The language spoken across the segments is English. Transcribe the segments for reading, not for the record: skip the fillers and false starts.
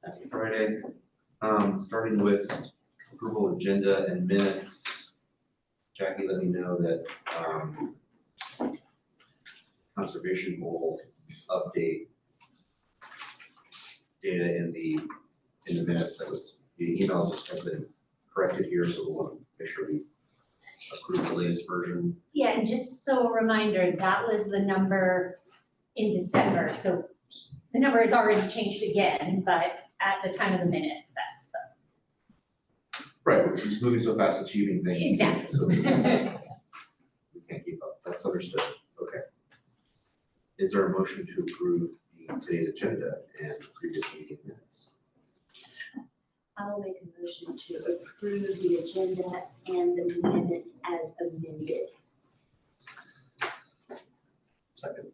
Happy Friday. Starting with approval agenda and minutes. Jackie let me know that conservation will update data in the minutes that was, the emails has been corrected here, so we'll want to make sure we approve the latest version. Yeah, and just so a reminder, that was the number in December, so the number has already changed again, but at the time of the minutes, that's the. Right, we're just moving so fast, achieving things. Exactly. So we can't keep up, that's understood, okay. Is there a motion to approve today's agenda and previous meeting minutes? I will make a motion to approve the agenda and the minutes as amended. Second.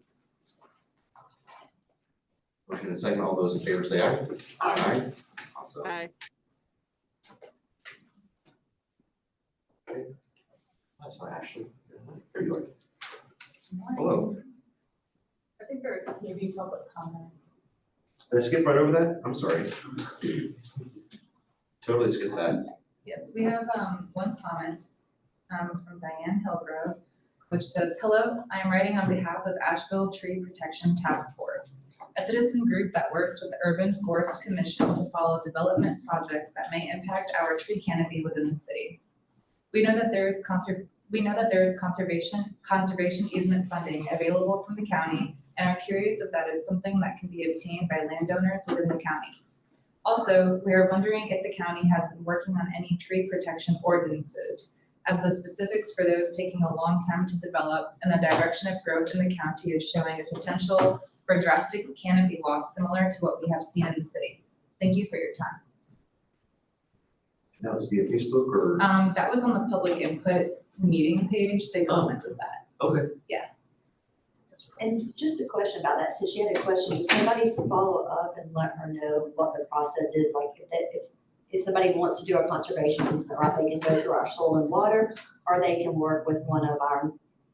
Motion and second, all those in favor say aye. Aye. Awesome. Aye. Okay. I saw Ashley. There you are. Hello. I think there is maybe public comment. Did I skip right over that? I'm sorry. Totally skipped that. Yes, we have one comment from Diane Hillgrove, which says, "Hello, I am writing on behalf of Asheville Tree Protection Task Force, a citizen group that works with the Urban Forest Commission to follow development projects that may impact our tree canopy within the city. We know that there is conservation easement funding available from the county and are curious if that is something that can be obtained by landowners within the county. Also, we are wondering if the county has been working on any tree protection ordinances, as the specifics for those taking a long time to develop and the direction of growth in the county is showing a potential for drastic canopy loss similar to what we have seen in the city. Thank you for your time." That was via Facebook or? That was on the public input meeting page. They commented that. Okay. And just a question about that, since she had a question, does somebody follow up and let her know what the process is? Like if somebody wants to do a conservation easement, right, they can go through our soil and water, or they can work with one of our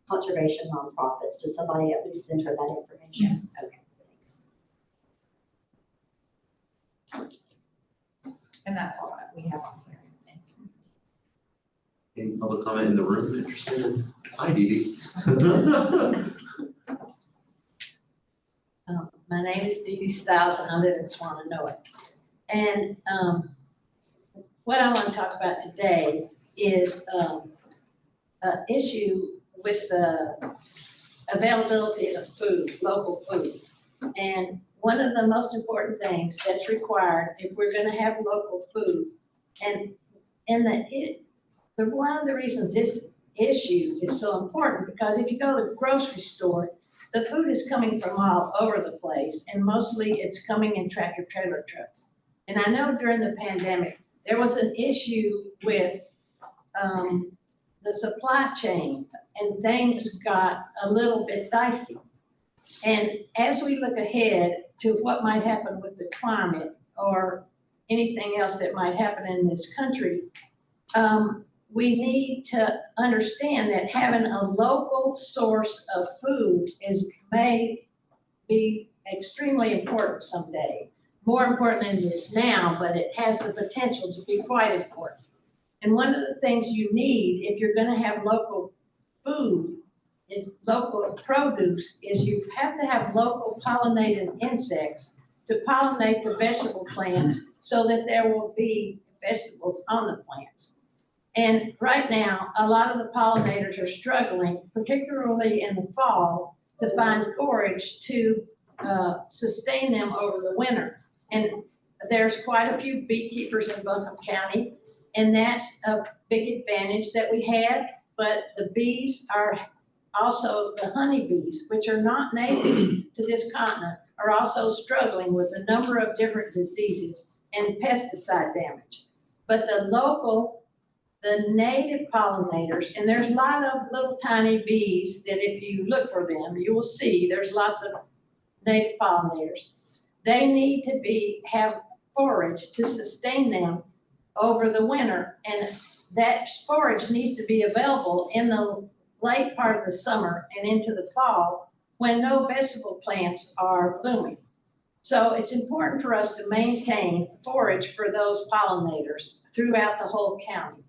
conservation nonprofits. Does somebody at least send her that information? Yes. Okay, thanks. And that's all that we have on here. Any public comment in the room interested? Hi, Dee Dee. My name is Dee Dee Stiles and I live in Swananoa. And what I want to talk about today is an issue with the availability of food, local food. And one of the most important things that's required if we're going to have local food, and one of the reasons this issue is so important, because if you go to the grocery store, the food is coming from all over the place, and mostly it's coming in tractor trailer trucks. And I know during the pandemic, there was an issue with the supply chain, and things got a little bit dicey. And as we look ahead to what might happen with the climate or anything else that might happen in this country, we need to understand that having a local source of food may be extremely important someday. More important than it is now, but it has the potential to be quite important. And one of the things you need if you're gonna have local food is local produce, is you have to have local pollinated insects to pollinate the vegetable plants so that there will be vegetables on the plants. And right now, a lot of the pollinators are struggling, particularly in the fall, to find forage to sustain them over the winter. And there's quite a few beekeepers in Buncombe County, and that's a big advantage that we have. But the bees are also, the honeybees, which are not native to this continent, are also struggling with a number of different diseases and pesticide damage. But the native pollinators, and there's a lot of little tiny bees that if you look for them, you will see there's lots of native pollinators. They need to have forage to sustain them over the winter, and that forage needs to be available in the late part of the summer and into the fall when no vegetable plants are blooming. So it's important for us to maintain forage for those pollinators throughout the whole county.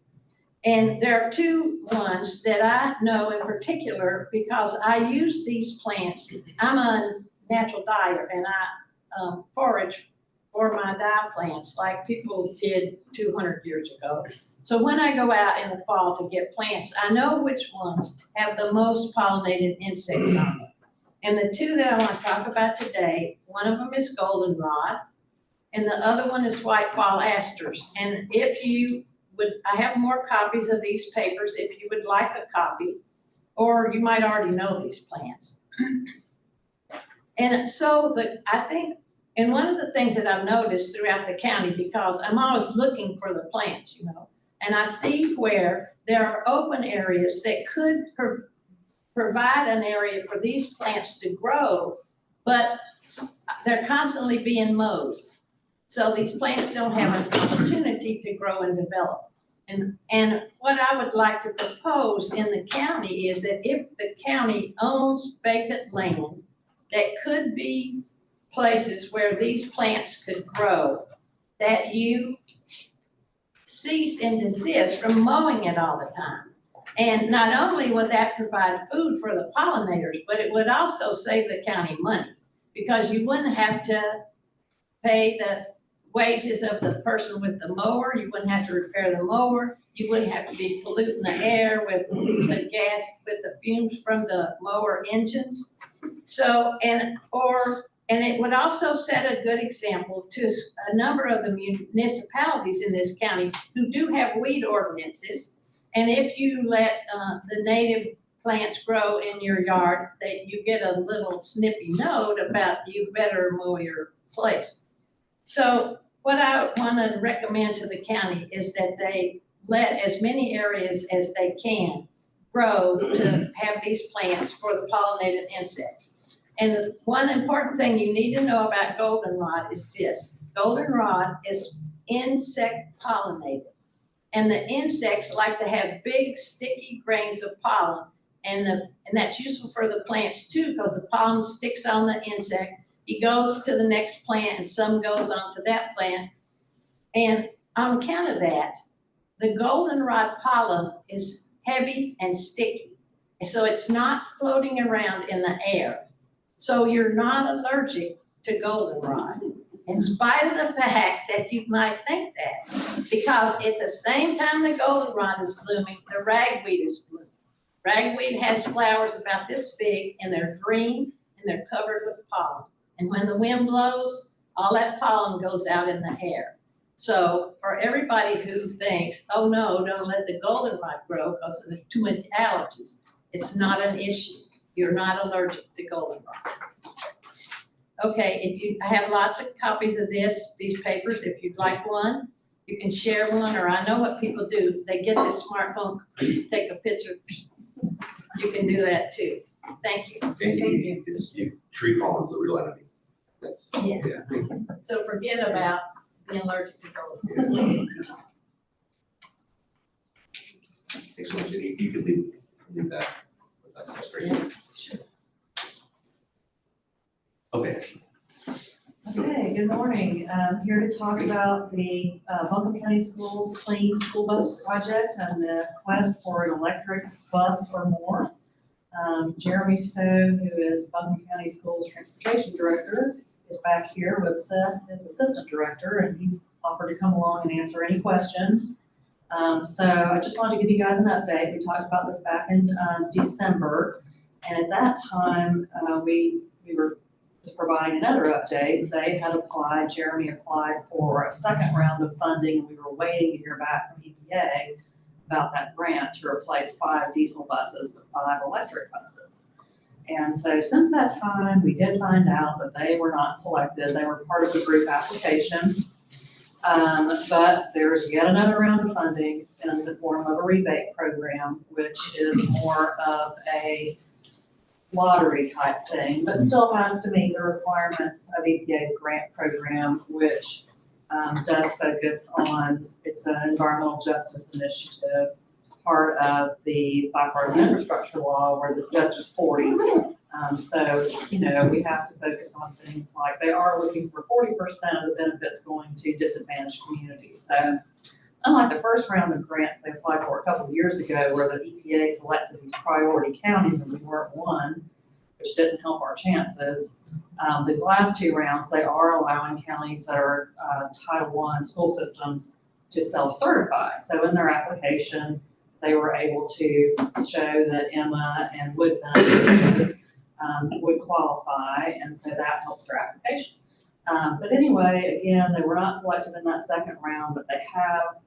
And there are two ones that I know in particular because I use these plants. I'm a natural dyer and I forage for my dye plants like people did 200 years ago. So when I go out in the fall to get plants, I know which ones have the most pollinated insects on them. And the two that I want to talk about today, one of them is goldenrod, and the other one is white fall asters. And if you would, I have more copies of these papers if you would like a copy, or you might already know these plants. And so I think, and one of the things that I've noticed throughout the county, because I'm always looking for the plants, and I see where there are open areas that could provide an area for these plants to grow, but they're constantly being mowed. So these plants don't have an opportunity to grow and develop. And what I would like to propose in the county is that if the county owns vacant land that could be places where these plants could grow, that you cease and desist from mowing it all the time. And not only would that provide food for the pollinators, but it would also save the county money because you wouldn't have to pay the wages of the person with the mower, you wouldn't have to repair the mower, you wouldn't have to be polluting the air with the gas, with the fumes from the mower engines. So, and it would also set a good example to a number of the municipalities in this county who do have weed ordinances. And if you let the native plants grow in your yard, that you get a little snippy note about you better mow your place. So what I want to recommend to the county is that they let as many areas as they can grow to have these plants for the pollinated insects. And the one important thing you need to know about goldenrod is this. Goldenrod is insect pollinated. And the insects like to have big sticky grains of pollen. And that's useful for the plants too, because the pollen sticks on the insect. He goes to the next plant and some goes on to that plant. And on account of that, the goldenrod pollen is heavy and sticky. And so it's not floating around in the air. So you're not allergic to goldenrod, in spite of the fact that you might think that. Because at the same time the goldenrod is blooming, the ragweed is blooming. Ragweed has flowers about this big and they're green and they're covered with pollen. And when the wind blows, all that pollen goes out in the air. So for everybody who thinks, oh no, don't let the goldenrod grow because there's too many allergies, it's not an issue. You're not allergic to goldenrod. Okay, I have lots of copies of these papers. If you'd like one, you can share one, or I know what people do. They get this smartphone, take a picture. You can do that too. Thank you. Thank you. Tree pollen's the real enemy. That's, Yeah. Thank you. So forget about being allergic to goldenrod. Thanks so much, Jenny. You can leave that with us. That's great. Yeah, sure. Okay. Okay, good morning. I'm here to talk about the Buncombe County Schools Clean School Bus Project and the request for an electric bus or more. Jeremy Stowe, who is Buncombe County Schools Transportation Director, is back here with Seth, his Assistant Director, and he's offered to come along and answer any questions. So I just wanted to give you guys an update. We talked about this back in December, and at that time, we were just providing another update. They had applied, Jeremy applied for a second round of funding, and we were waiting to hear back from EPA about that grant to replace 5 diesel buses with 5 electric buses. And so since that time, we did find out that they were not selected. They were part of the group application. But there's yet another round of funding in the form of a rebate program, which is more of a lottery type thing, but still has to meet the requirements of EPA's grant program, which does focus on, it's an environmental justice initiative, part of the bipartisan infrastructure law where the Justice 40 So, you know, we have to focus on things like they are looking for 40% of the benefits going to disadvantaged communities. So unlike the first round of grants they applied for a couple of years ago where the EPA selected these priority counties and we weren't one, which didn't help our chances. These last two rounds, they are allowing counties that are Title I school systems to self-certify. So in their application, they were able to show that Emma and Woodland would qualify, and so that helps their application. But anyway, again, they were not selected in that second round, but they have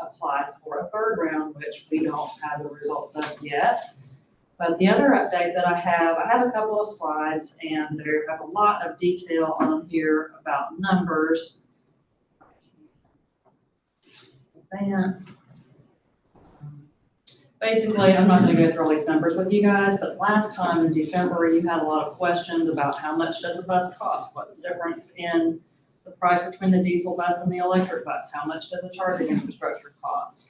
applied for a third round, which we don't have the results of yet. But the other update that I have a couple of slides, and there have a lot of detail on here about numbers. Advance. Basically, I'm not going to go through all these numbers with you guys, but last time in December, you had a lot of questions about how much does a bus cost? What's the difference in the price between the diesel bus and the electric bus? How much does the charging infrastructure cost?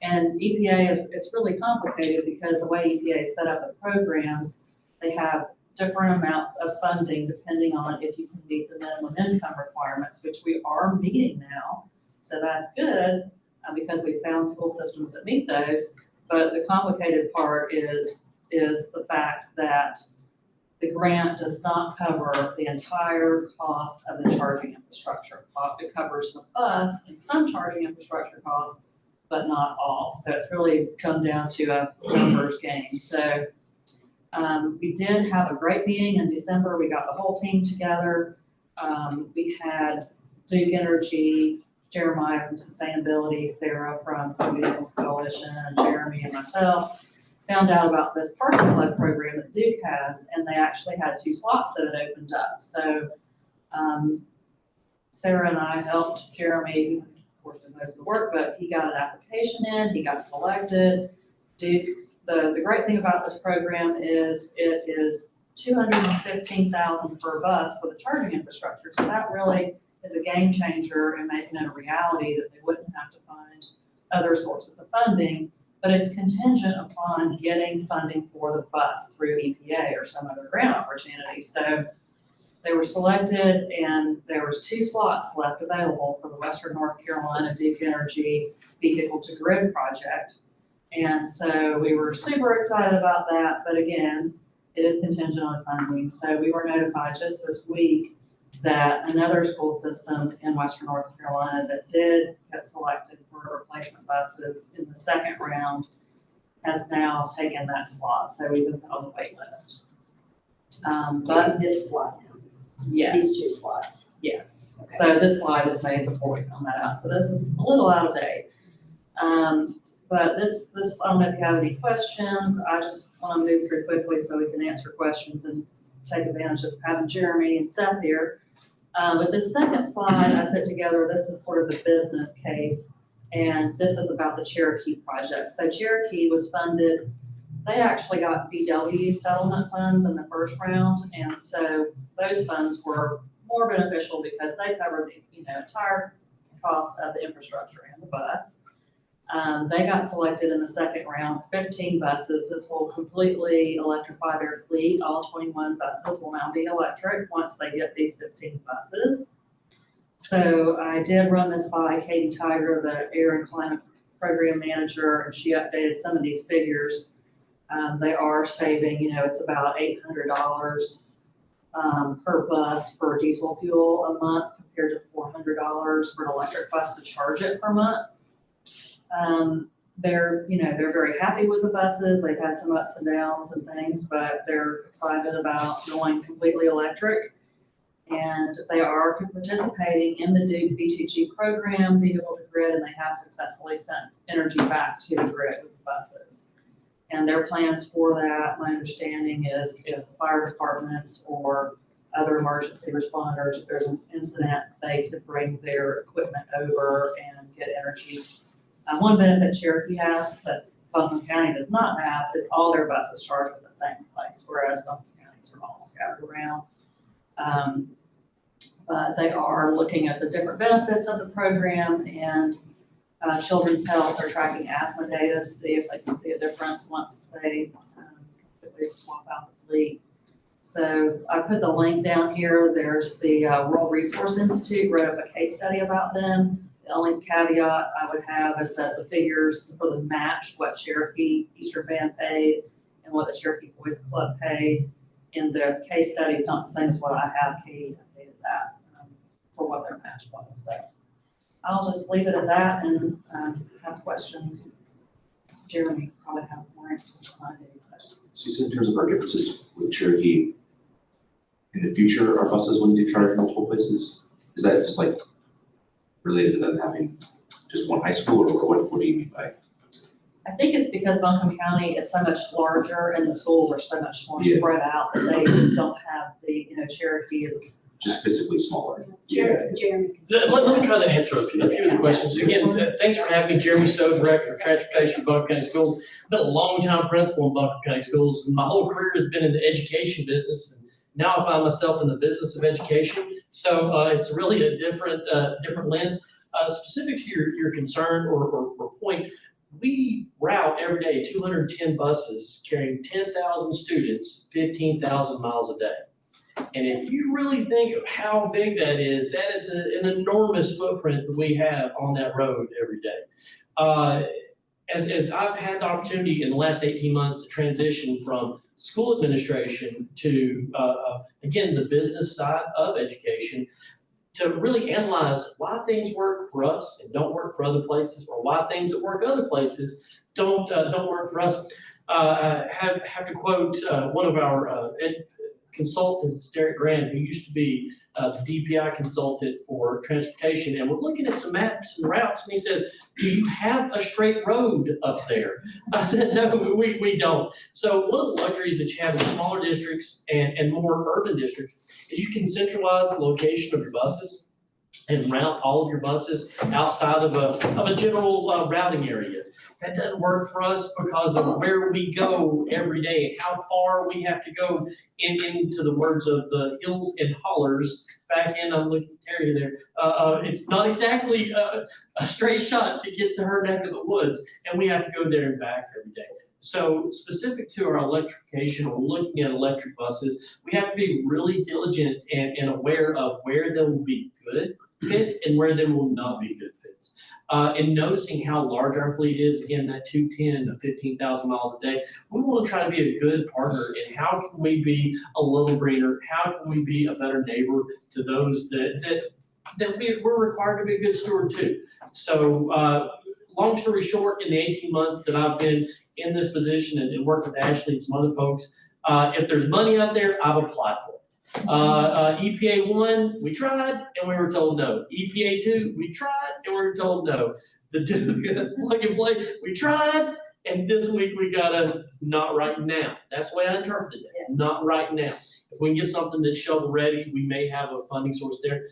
And EPA it's really complicated because the way EPA set up the programs, they have different amounts of funding depending on if you can meet the minimum income requirements, which we are meeting now. So that's good because we found school systems that meet those. But the complicated part is the fact that the grant does not cover the entire cost of the charging infrastructure. It covers the bus and some charging infrastructure costs, but not all. So it's really come down to a numbers game. So we did have a great meeting in December. We got the whole team together. We had Duke Energy, Jeremiah from Sustainability, Sarah from the Vehicles Coalition, and Jeremy and myself found out about this parking lot program that Duke has, and they actually had 2 slots that had opened up. So Sarah and I helped Jeremy, of course, did most of the work, but he got an application in, he got selected. Duke, the great thing about this program is it is $215,000 per bus for the charging infrastructure. So that really is a game changer in making it a reality that they wouldn't have to find other sources of funding, but it's contingent upon getting funding for the bus through EPA or some other grant opportunity. So they were selected and there was 2 slots left available for the Western North Carolina Duke Energy Vehicle to Grid project. And so we were super excited about that, but again, it is contingent on funding. So we were notified just this week that another school system in Western North Carolina that did get selected for replacement buses in the second round has now taken that slot. So we've been on the wait list. But This slot now, yeah, these 2 slots. yes. Okay. So this slide was made before we found that out. So this is a little out of date. But this, I don't know if you have any questions. I just want to move through quickly so we can answer questions and take advantage of having Jeremy and Seth here. But this second slide I put together, this is sort of the business case, and this is about the Cherokee project. So Cherokee was funded, they actually got VW settlement funds in the first round, and so those funds were more beneficial because they covered the entire cost of the infrastructure and the bus. They got selected in the second round, 15 buses. This will completely electrify their fleet. All 21 buses will now be electric once they get these 15 buses. So I did run this by Katie Tiger, the Air and Climate Program Manager, and she updated some of these figures. They are saving, it's about $800 per bus for diesel fuel a month compared to $400 for an electric bus to charge it per month. They're very happy with the buses. They've had some ups and downs and things, but they're excited about going completely electric. And they are participating in the Duke V2G program, Vehicle to Grid, and they have successfully sent energy back to the grid with the buses. And their plans for that, my understanding is if fire departments or other emergency responders, if there's an incident, they could bring their equipment over and get energy. One benefit Cherokee has that Buncombe County does not have is all their buses charge at the same place, whereas Buncombe counties are all scattered around. But they are looking at the different benefits of the program, and Children's Health are tracking asthma data to see if they can see a difference once they swap out the fleet. So I put the link down here. There's the World Resource Institute wrote up a case study about them. The only caveat I would have is that the figures for the match, what Cherokee Eastern Band paid and what the Cherokee Boys Club paid in the case study is not the same as what I have. Katie updated that for what their match was. So I'll just leave it at that and have questions. Jeremy probably have more answers on any questions. So you said in terms of our differences with Cherokee, in the future, our buses will need to charge multiple places? Is that just like related to them having just one high school, or what do you mean by? I think it's because Buncombe County is so much larger and the schools are so much more Yeah. spread out that they just don't have the, Cherokee is. Just physically smaller? Jeremy can. Let me try to answer a few of the questions. Again, thanks for having me, Jeremy Stowe, Director of Transportation, Buncombe County Schools. Been a long-time principal in Buncombe County Schools, and my whole career has been in the education business. And now I find myself in the business of education, so it's really a different lens. Specific to your concern or point, we route every day 210 buses carrying 10,000 students, 15,000 miles a day. And if you really think of how big that is an enormous footprint that we have on that road every day. As I've had the opportunity in the last 18 months to transition from school administration to, again, the business side of education, to really analyze why things work for us and don't work for other places, or why things that work other places don't work for us. I have to quote one of our consultants, Derek Grant, who used to be the DPI consultant for transportation, and we're looking at some maps and routes, and he says, "Do you have a straight road up there?" I said, "No, we don't." So one of the luxuries that you have in smaller districts and more urban districts is you can centralize the location of your buses and route all of your buses outside of a general routing area. That doesn't work for us because of where we go every day and how far we have to go into the words of the hills and hollers. Back in, I'm looking at Terry there. It's not exactly a straight shot to get to her neck of the woods, and we have to go there and back every day. So specific to our electrification or looking at electric buses, we have to be really diligent and aware of where there will be good fits and where there will not be good fits. And noticing how large our fleet is, again, that 210 to 15,000 miles a day, we want to try to be a good partner in how can we be a little greener, how can we be a better neighbor to those that we're required to be a good steward too. So long story short, in the 18 months that I've been in this position and worked with Ashley and some other folks, if there's money out there, I've applied for it. EPA 1, we tried and we were told no. EPA 2, we tried and we were told no. The Duke plug and play, we tried, and this week we got a not right now. That's the way I interpreted it, not right now. If we can get something that's shovel ready, we may have a funding source there.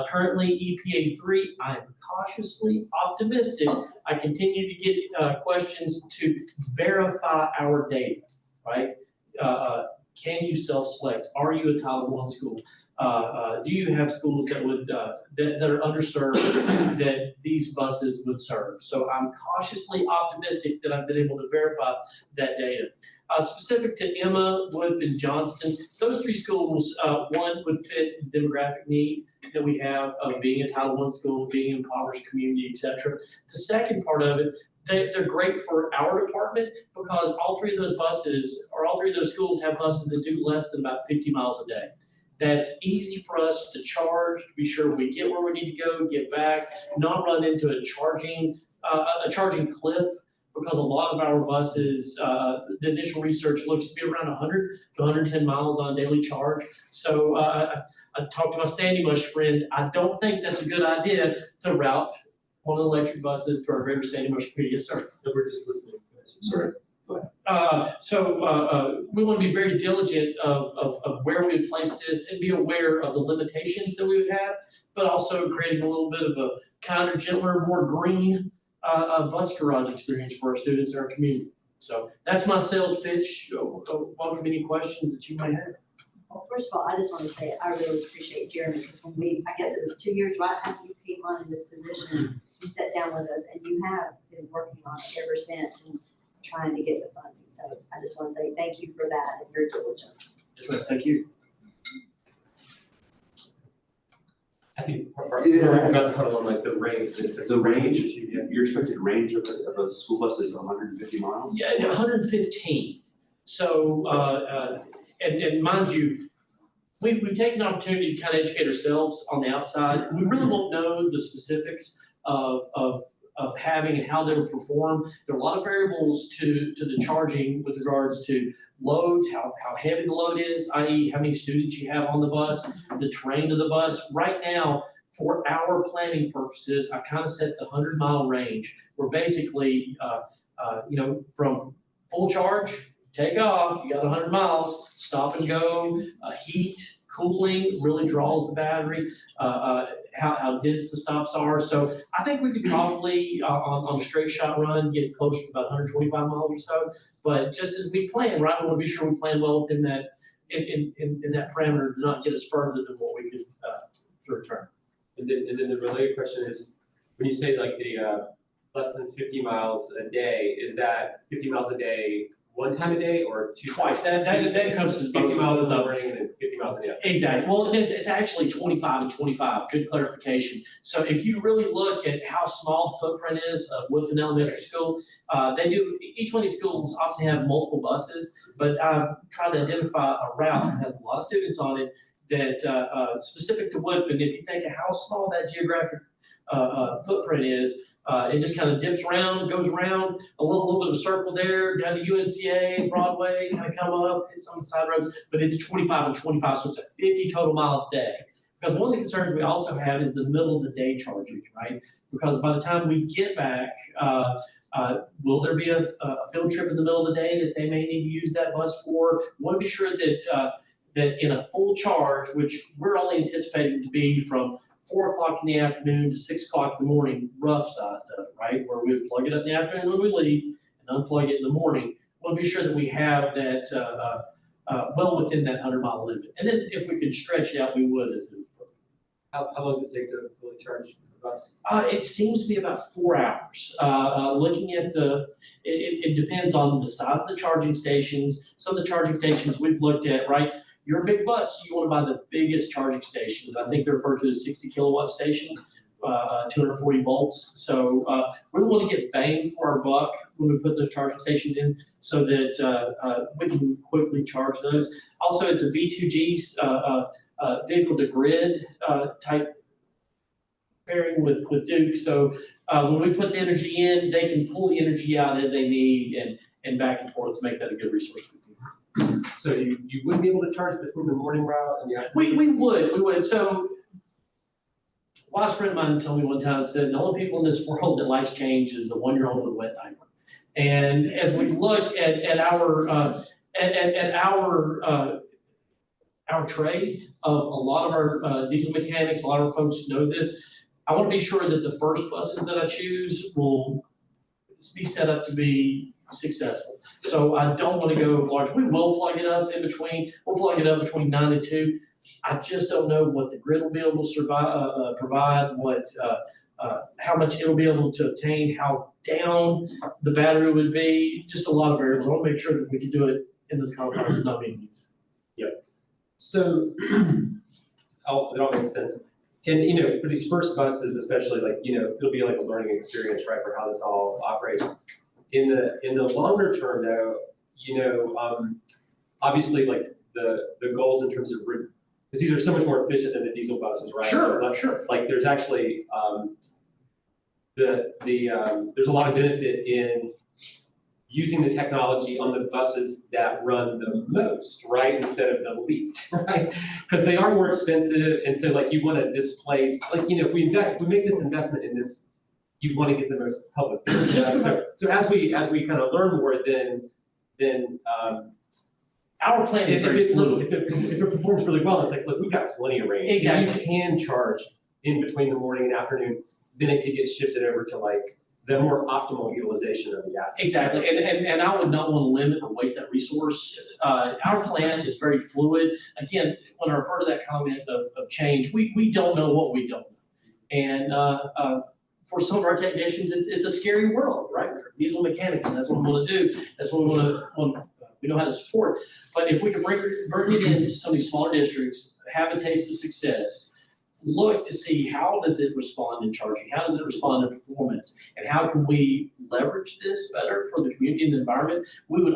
Currently EPA 3, I am cautiously optimistic. I continue to get questions to verify our data, right? Can you self-select? Are you a Title I school? Do you have schools that would that are underserved that these buses would serve? So I'm cautiously optimistic that I've been able to verify that data. Specific to Emma, Wood, and Johnston, those three schools, one would fit the demographic need that we have of being a Title I school, being an impoverished community, et cetera. The second part of it, they're great for our department because all three of those buses, or all three of those schools have buses that do less than about 50 miles a day. That's easy for us to charge, to be sure we get where we need to go, get back, not run into a charging cliff, because a lot of our buses, the initial research looks to be around 100 to 110 miles on a daily charge. So I talked to my Sandy Mush friend. I don't think that's a good idea to route one of the electric buses to our greater Sandy Mush community. Yes, sir. No, we're just listening. Sorry. So we want to be very diligent of where we place this and be aware of the limitations that we would have, but also creating a little bit of a kinder, gentler, more green bus garage experience for our students in our community. So that's my sales pitch. Welcome any questions that you might have. Well, first of all, I just want to say I really appreciate Jeremy, because when I guess it was 2 years right after you came on in this position, you sat down with us and you have been working on it ever since and trying to get the funding. So I just want to say thank you for that and your diligence. Yes, ma'am. Thank you. I think, about how like the range. The range, your expected range of a school bus is 150 miles? Yeah, 115. So, and mind you, we've taken an opportunity to kind of educate ourselves on the outside. We really won't know the specifics of having and how they will perform. There are a lot of variables to the charging with regards to loads, how heavy the load is, i.e. how many students you have on the bus, the terrain of the bus. Right now, for our planning purposes, I've kind of set the 100-mile range. We're basically, from full charge, take off, you got 100 miles, stop and go, heat, cooling really draws the battery, how dense the stops are. So I think we could probably, on a straight shot run, get close to about 125 miles or so. But just as we plan, right, we want to be sure we plan well within that, in that parameter to not get us further than what we could return. And then the related question is, when you say like the less than 50 miles a day, is that 50 miles a day one time a day or two Twice. times? That comes as 50 miles in the both. morning and then 50 miles in the afternoon. Exactly. Well, it's actually 25 and 25. Good clarification. So if you really look at how small the footprint is of Woodfin Elementary School, each one of these schools often have multiple buses, but I've tried to identify a route that has a lot of students on it that specific to Woodfin. If you think of how small that geographic footprint is, it just kind of dips around, goes around, a little bit of a circle there, down to UNCA, Broadway, kind of come up, hit some of the side roads, but it's 25 and 25, so it's a 50 total mile a day. Because one of the concerns we also have is the middle of the day charging, right? Because by the time we get back, will there be a field trip in the middle of the day that they may need to use that bus for? We want to be sure that that in a full charge, which we're only anticipating to be from 4 o'clock in the afternoon to 6 o'clock in the morning, rough side of it, right? Where we would plug it up in the afternoon when we leave and unplug it in the morning. We'll be sure that we have that well within that 100-mile limit. And then if we could stretch it out, we would as it. How long does it take to fully charge the bus? It seems to be about 4 hours. Looking at it depends on the size of the charging stations. Some of the charging stations we've looked at, right? You're a big bus, you want to buy the biggest charging stations. I think they're referred to as 60 kilowatt stations, 240 volts. So we want to get bang for our buck when we put those charging stations in so that we can quickly charge those. Also, it's a V2G vehicle to grid type pairing with Duke. So when we put the energy in, they can pull the energy out as they need and back and forth to make that a good resource. So you wouldn't be able to charge between the morning route and the afternoon? We would. So a wise friend of mine told me one time, said, the only people in this world that likes change is the 1-year-old with a wet diaper. And as we look at our trade of a lot of our diesel mechanics, a lot of our folks know this, I want to be sure that the first buses that I choose will be set up to be successful. So I don't want to go large. We will plug it up in between. We'll plug it up between 9 and 2. I just don't know what the grid will be able to provide, how much it'll be able to obtain, how down the battery would be, just a lot of variables. I want to make sure that we can do it in the confines not being used. Yep. So, it all makes sense. And, for these first buses, especially, it'll be like a learning experience, right, for how this all operates. In the longer term, though, obviously, like the goals in terms of, because these are so much more efficient than the diesel buses, right? Sure. Like there's actually there's a lot of benefit in using the technology on the buses that run the most, right, instead of the least, right? Because they are more expensive, and so you want to displace, if we make this investment in this, you want to get the most public. So as we kind of learn more, then our plan is very fluid. If it performs really well, it's look, we've got plenty of range. Exactly. You can charge in between the morning and afternoon. Then it could get shifted over to the more optimal utilization of the asset. Exactly, and I would not want to limit or waste that resource. Our plan is very fluid. Again, when I refer to that comment of change, we don't know what we don't know. And for some of our technicians, it's a scary world, right? Diesel mechanics, and that's what we want to do. That's what we want to we know how to support. But if we can bring it into some of these smaller districts, have a taste of success, look to see how does it respond in charging, how does it respond in performance, and how can we leverage this better for the community and the environment, we would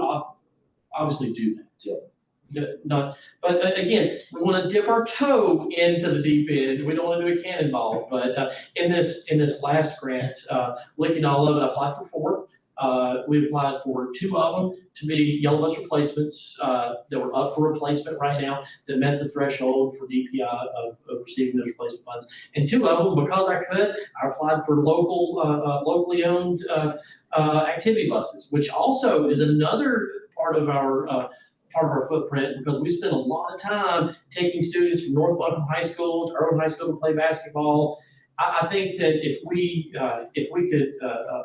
obviously do that. But again, we want to dip our toe into the deep end. We don't want to do a cannonball. But in this last grant, looking all of it, I applied for 4. We applied for 2 of them to be yellow bus replacements that were up for replacement right now that met the threshold for DPI of receiving those replacement funds. And 2 of them, because I could, I applied for locally owned activity buses, which also is another part of our footprint, because we spend a lot of time taking students from North Buncombe High School to Irwin High School to play basketball. I think that if we could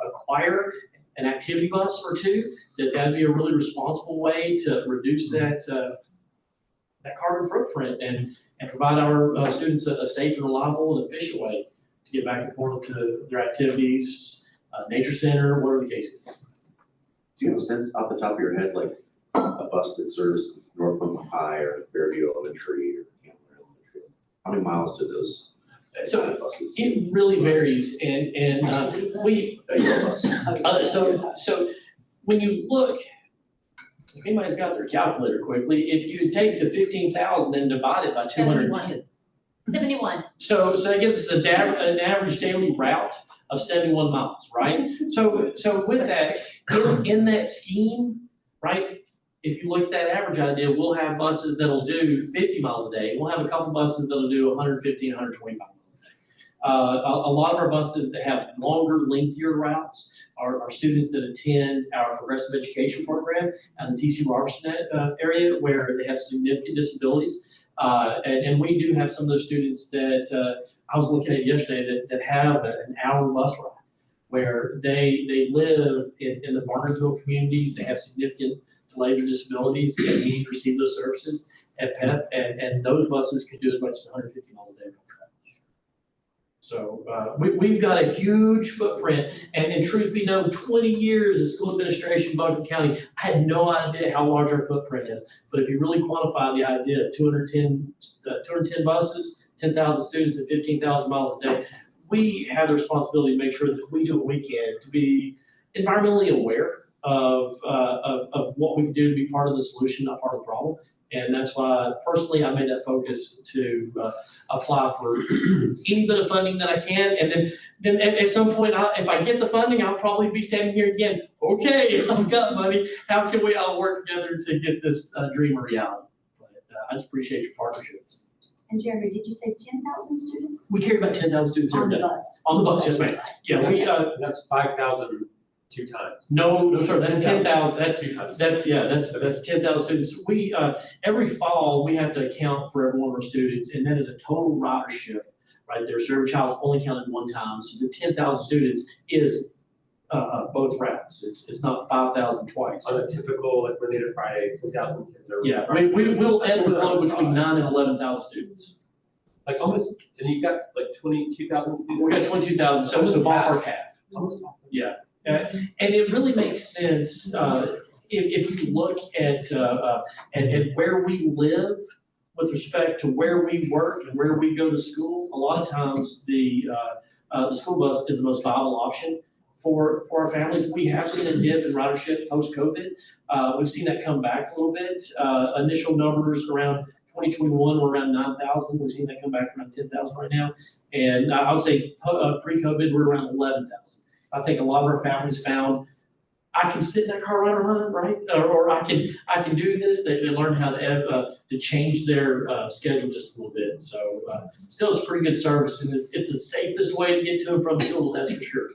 acquire an activity bus or 2, that'd be a really responsible way to reduce that carbon footprint and provide our students a safe and reliable and efficient way to get back and forth to their activities, nature center, whatever the case is. Do you have a sense off the top of your head, like a bus that serves North Buncombe High or Fairview Elementary or Campbell Elementary? How many miles do those buses? It really varies, and we. So when you look, if anybody's got their calculator quickly, if you take the 15,000 and divide it by 210. 71. So that gives us an average daily route of 71 miles, right? So with that, in that scheme, right? If you look at that average idea, we'll have buses that'll do 50 miles a day. We'll have a couple buses that'll do 150 and 125 miles a day. A lot of our buses that have longer, lengthier routes are students that attend our progressive education program at the TC Robertson area, where they have significant disabilities. And we do have some of those students that I was looking at yesterday that have an hour bus ride, where they live in the Barnesville communities. They have significant delays or disabilities and need to receive those services at PEP, and those buses can do as much as 150 miles a day. So we've got a huge footprint, and truth be known, 20 years of school administration in Buncombe County, I had no idea how large our footprint is. But if you really quantify the idea of 210 buses, 10,000 students, and 15,000 miles a day, we have the responsibility to make sure that we do what we can to be environmentally aware of what we can do to be part of the solution, not part of the problem. And that's why personally I made that focus to apply for any bit of funding that I can. And then at some point, if I get the funding, I'll probably be standing here again. Okay, I've got money. How can we all work together to get this dream a reality? But I just appreciate your partnerships. And Jeremy, did you say 10,000 students? We carry about 10,000 students On every the day. bus? On the bus, yes, ma'am. Yeah, we, That's 5,000 2 times. no, sir, that's 10,000. That's 2 times. That's 10,000 students. We, every fall, we have to account for every one of our students, and that is a total ridership right there. So every child's only counted 1 time. So the 10,000 students is both routes. It's not 5,000 twice. On a typical, like Monday to Friday, 10,000 kids are. Yeah, we'll ebb and flow between 9,000 and 11,000 students. Like almost, and you got like 22,000 students? We got 22,000, so it's a ballpark half. Almost half. Yeah. And it really makes sense if you look at where we live with respect to where we work and where we go to school. A lot of times the school bus is the most viable option for our families. We have seen a dip in ridership post-COVID. We've seen that come back a little bit. Initial numbers around 2021 were around 9,000. We've seen that come back around 10,000 right now. And I would say pre-COVID, we're around 11,000. I think a lot of our families found, I can sit in that car run, right? Or I can do this. They learn how to change their schedule just a little bit. So still, it's pretty good service, and it's the safest way to get to and from school, that's for sure.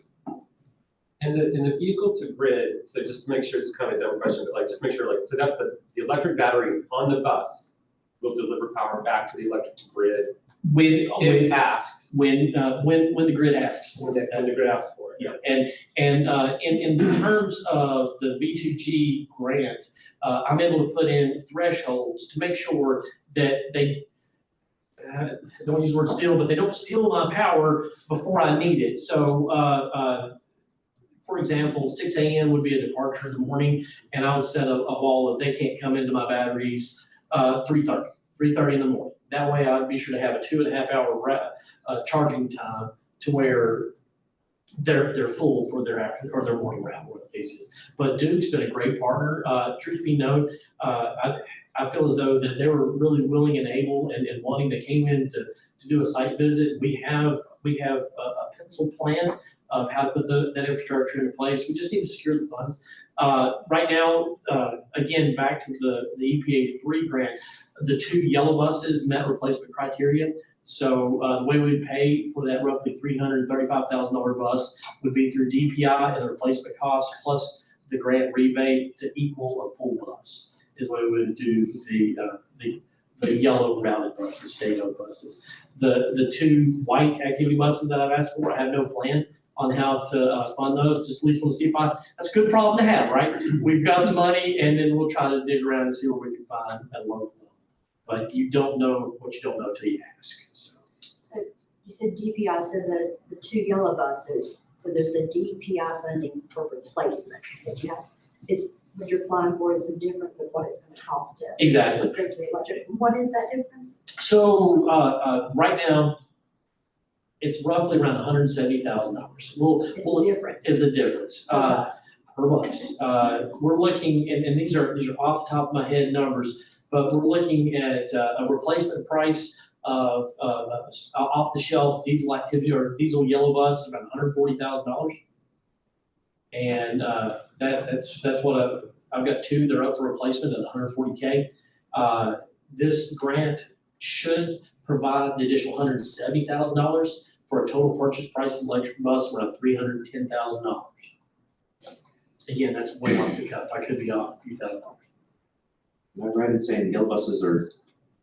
And the vehicle to grid, so just to make sure, it's kind of a dumb question, but like just make sure, like, so that's the electric battery on the bus will deliver power back to the electric grid When asked. when the grid asks for it. When the grid asks for it. Yeah, and in terms of the V2G grant, I'm able to put in thresholds to make sure that they don't use the word steal, but they don't steal my power before I need it. So for example, 6 a.m. would be a departure in the morning, and I would set a wall that they can't come into my batteries 3:30 in the morning. That way I'd be sure to have a 2.5 hour charging time to where they're full for their afternoon or their morning round, whatever the case is. But Duke's been a great partner. Truth be known, I feel as though that they were really willing and able and wanting. They came in to do a site visit. We have a pencil plan of how to put that infrastructure into place. We just need to secure the funds. Right now, again, back to the EPA 3 grant, the 2 yellow buses met replacement criteria. So the way we pay for that roughly $335,000 bus would be through DPI and the replacement cost plus the grant rebate to equal a full bus is the way we would do the yellow rounded buses, state-owned buses. The 2 white activity buses that I've asked for, I have no plan on how to fund those. Just at least want to see if that's a good problem to have, right? We've got the money, and then we'll try to dig around and see what we can find at local. But you don't know what you don't know till you ask. So you said DPI, so the 2 yellow buses, so there's the DPI funding for replacement that you have. What you're applying for is the difference of what it's going to cost to. Exactly. Compared to the electric. What is that difference? So right now, it's roughly around $170,000. It's the difference. Is the difference. Per bus. Per bus. We're looking, and these are off the top of my head numbers, but we're looking at a replacement price of off the shelf diesel activity or diesel yellow bus about $140,000. And that's what I've got 2 that are up for replacement at $140K. This grant should provide the additional $170,000 for a total purchase price of electric bus around $310,000. Again, that's way off the cuff. I could be off a few $1,000s. Am I right in saying the yellow buses are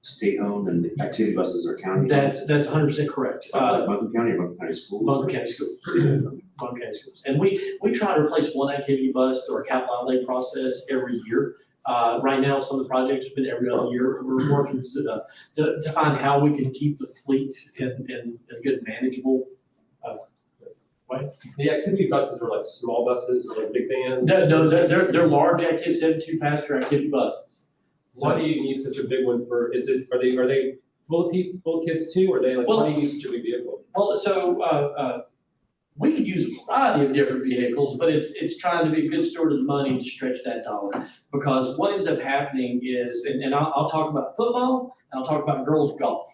state-owned and the activity buses are county? That's 100% correct. Buncombe County or Buncombe County Schools? Buncombe County Schools. Buncombe County Schools. And we try to replace 1 activity bus through our capital outlay process every year. Right now, some of the projects have been every other year. We're working to find how we can keep the fleet in a good manageable way. The activity buses are like small buses or like big vans? No, they're large active 72 passenger activity buses. Why do you need such a big one for, are they full of people, full of kids too, or are they like, why do you use such a big vehicle? Well, so we could use a variety of different vehicles, but it's trying to be a good steward of the money to stretch that dollar. Because what ends up happening is, and I'll talk about football, and I'll talk about girls golf.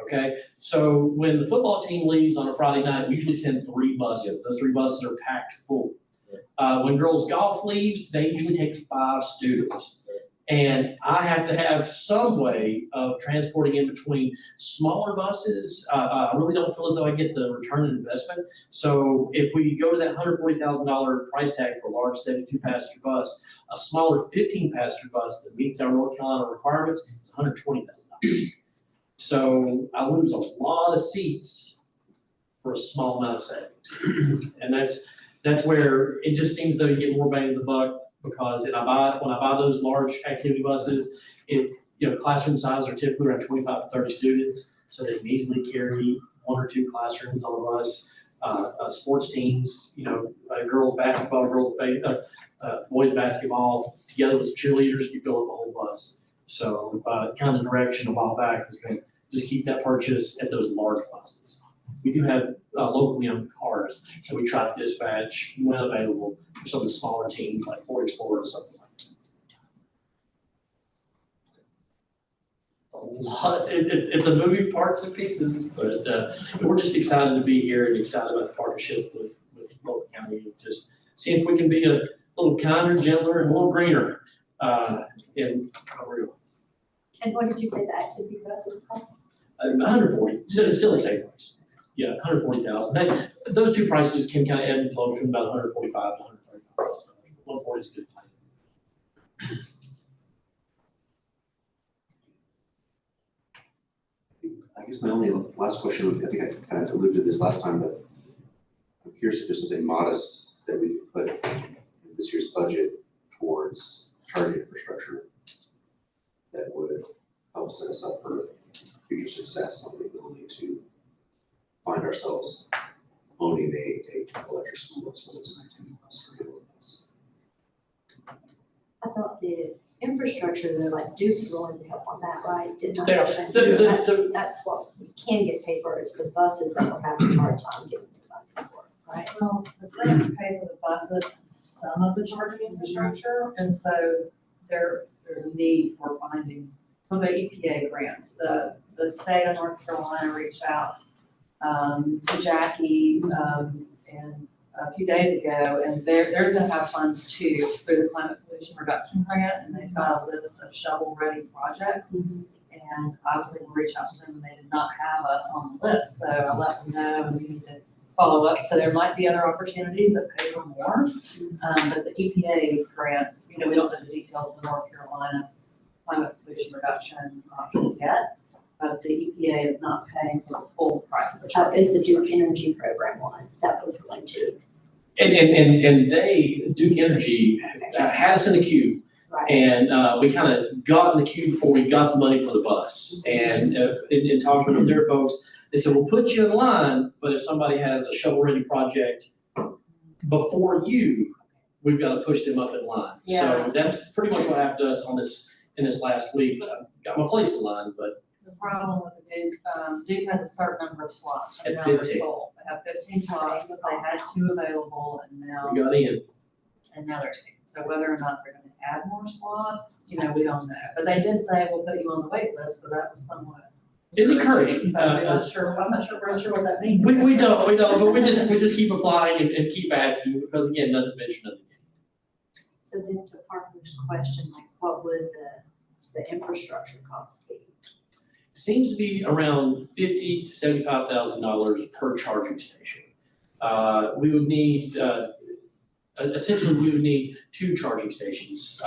Okay, so when the football team leaves on a Friday night, we usually send 3 buses. Those 3 buses are packed full. When girls golf leaves, they usually take 5 students. And I have to have some way of transporting in between smaller buses. I really don't feel as though I get the return on investment. So if we go to that $140,000 price tag for a large 72 passenger bus, a smaller 15 passenger bus that meets our North Carolina requirements, it's $120,000. So I lose a lot of seats for a small amount of savings. And that's where it just seems though you get more bang for the buck. Because when I buy those large activity buses, classroom sizes are typically around 25 to 30 students, so they can easily carry 1 or 2 classrooms on a bus. Sports teams, girls basketball, boys basketball, together with cheerleaders, you fill up the whole bus. So kind of direction a while back has been just keep that purchase at those large buses. We do have locally owned cars, so we try to dispatch when available for some of the smaller teams like Ford Explorer or something like that. It's a moving parts and pieces, but we're just excited to be here and excited about the partnership with local county and just see if we can be a little kinder, gentler, and a little greener in Amarillo. And what did you say the activity buses cost? 140, still the same price. Yeah, 140,000. Those 2 prices can kind of ebb and flow between about 145 to 135. 140 is a good plan. I guess my only last question would be, I think I kind of alluded to this last time, but I'm curious if there's something modest that we could put in this year's budget towards charging infrastructure that would help set us up for future success on the ability to find ourselves owning a electric electric school bus, whether it's an activity bus or a regular bus. I thought the infrastructure, they're like Duke's willing to help on that, right? Didn't I They are. understand? The- That's what we can get paid for, is the buses that we're having a hard time getting funding for, right? Well, the grants pay for the buses, and some of the charging infrastructure, and so there's a need for finding, for the EPA grants. The state of North Carolina reached out to Jackie, and a few days ago, and they're gonna have funds too through the climate pollution reduction grant, and they've got a list of shovel-ready projects. And I was able to reach out to them, and they did not have us on the list, so I let them know, and we need to follow up. So there might be other opportunities that pay for more, but the EPA grants, we don't know the details of the North Carolina climate pollution reduction options yet, but the EPA is not paying for the full price of the charge. Is the Duke Energy Program one that was going to, And they, Duke Energy, had us in the queue. right? And we kind of got in the queue before we got the money for the bus. And in talking with their folks, they said, we'll put you in line, but if somebody has a shovel-ready project before you, we've got to push them up in line. Yeah. So that's pretty much what happened to us in this last week. I got my place in line, but The problem with the Duke has a certain number of slots, and At now they're 15. full. They have 15 slots, they had 2 available, and now we got in. they're taken. So whether or not they're gonna add more slots, we don't know. But they did say, we'll put you on the wait list, so that was somewhat. It's encouraging. But I'm not sure what that means. We don't, but we just keep applying and keep asking, because again, nothing ventured, nothing gained. So then to Parker's question, like what would the infrastructure cost be? Seems to be around $50,000 to $75,000 per charging station. We would need, essentially, we would need 2 charging stations.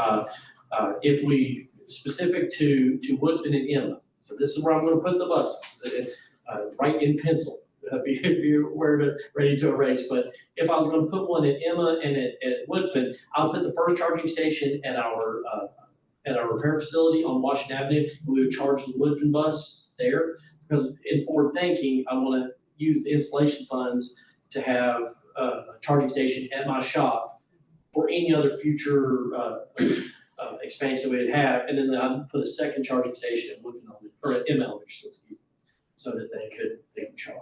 If we, specific to Woodfin and Emma, so this is where I'm gonna put the buses, right in pencil, if you're ready to erase. But if I was gonna put one at Emma and at Woodfin, I'll put the first charging station at our repair facility on Washington Avenue. We would charge the Woodfin bus there, because in forward thinking, I want to use the installation funds to have a charging station at my shop for any other future expansion we'd have, and then I'd put a second charging station at Woodfin or at M Elementary School, so that they could charge.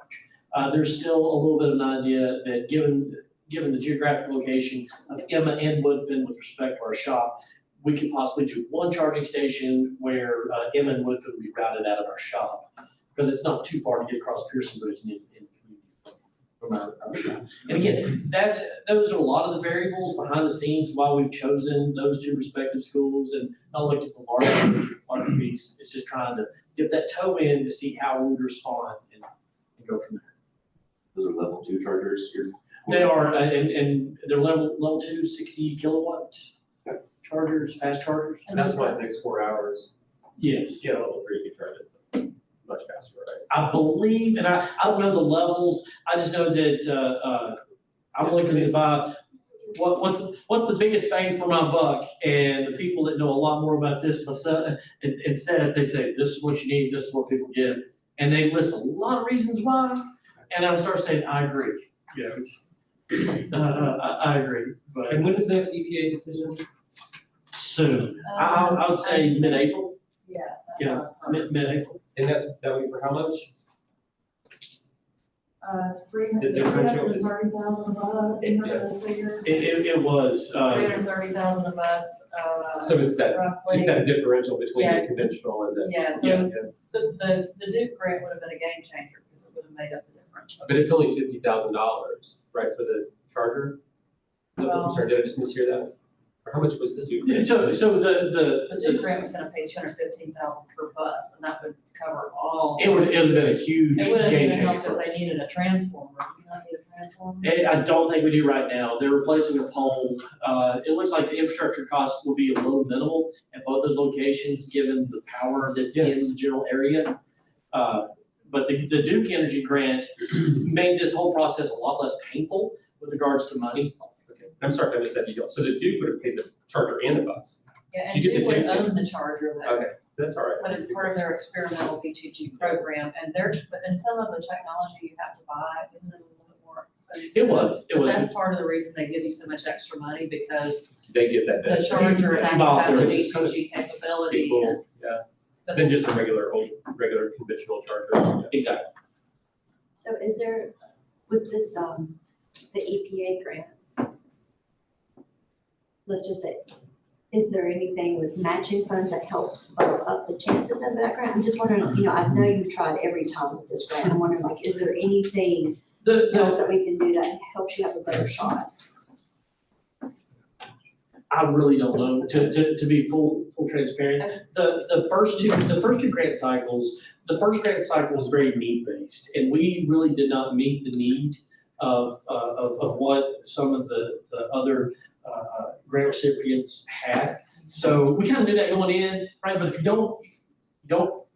There's still a little bit of an idea that given the geographic location of Emma and Woodfin with respect to our shop, we could possibly do 1 charging station where Emma and Woodfin would be routed out of our shop, because it's not too far to get across Pearson Bridge and in the community from our shop. And again, those are a lot of the variables behind the scenes why we've chosen those 2 respective schools and not looked at the larger piece. It's just trying to dip that toe in to see how we would respond and go from there. Those are level 2 chargers. They are, and they're level 2, 60 kilowatt chargers, fast chargers. And that's why it takes 4 hours. Yes. Yeah, level 3, you can charge it much faster, right? I believe, and I don't know the levels, I just know that, I'm looking to buy, what's the biggest bang for my buck? And the people that know a lot more about this myself, and said, they say, this is what you need, this is what people get. And they list a lot of reasons why, and I start saying, I agree. I agree, but And when is the next EPA decision? soon. I would say mid-April, Yeah. yeah, mid-April. And that would be for how much? It's $330,000 The differential is- above, It was, $330,000 of us, So it's that roughly. differential between Yeah, the it's- conventional and the. Yeah, so Yeah, the Duke grant would have been a game changer, because it would have made up the difference. but it's only $50,000, right, for the charger? Well- I'm sorry, did I just mishear that? Or how much was the Duke? so The Duke grant was gonna pay $215,000 per bus, and that would cover all. it would have been a huge It would have game even changer helped for if us. they needed a transformer. Do you not need a transformer? I don't think we do right now. They're replacing a pole. It looks like the infrastructure cost will be a little minimal at both those locations, given the power that's in the general area. But the Duke Energy grant made this whole process a lot less painful with regards to money. Okay, I'm sorry if I missed that detail. So the Duke would have paid the charger and the bus? Yeah, and You did the Duke would Duke own the charger though. Okay, that's all right. But it's part of their experimental B2G program, and some of the technology you have to buy, isn't it a little bit more expensive? It was. But that's part of the reason they give you so much extra money, because They get that the benefit. charger has to Involved have the there. DCG capability. and- People, yeah, than just a regular conventional charger. Exactly. So is there, with this, the EPA grant, let's just say, is there anything with matching funds that helps bump up the chances of that grant? I'm just wondering, I know you've tried every time with this grant. I'm wondering, like, is there anything else that we can do that helps you have a better shot? I really don't know, to be full transparent. The first two grant cycles, the first grant cycle was very need-based, and we really did not meet the need of what some of the other grant recipients had. So we kind of knew that going in, right? But if you don't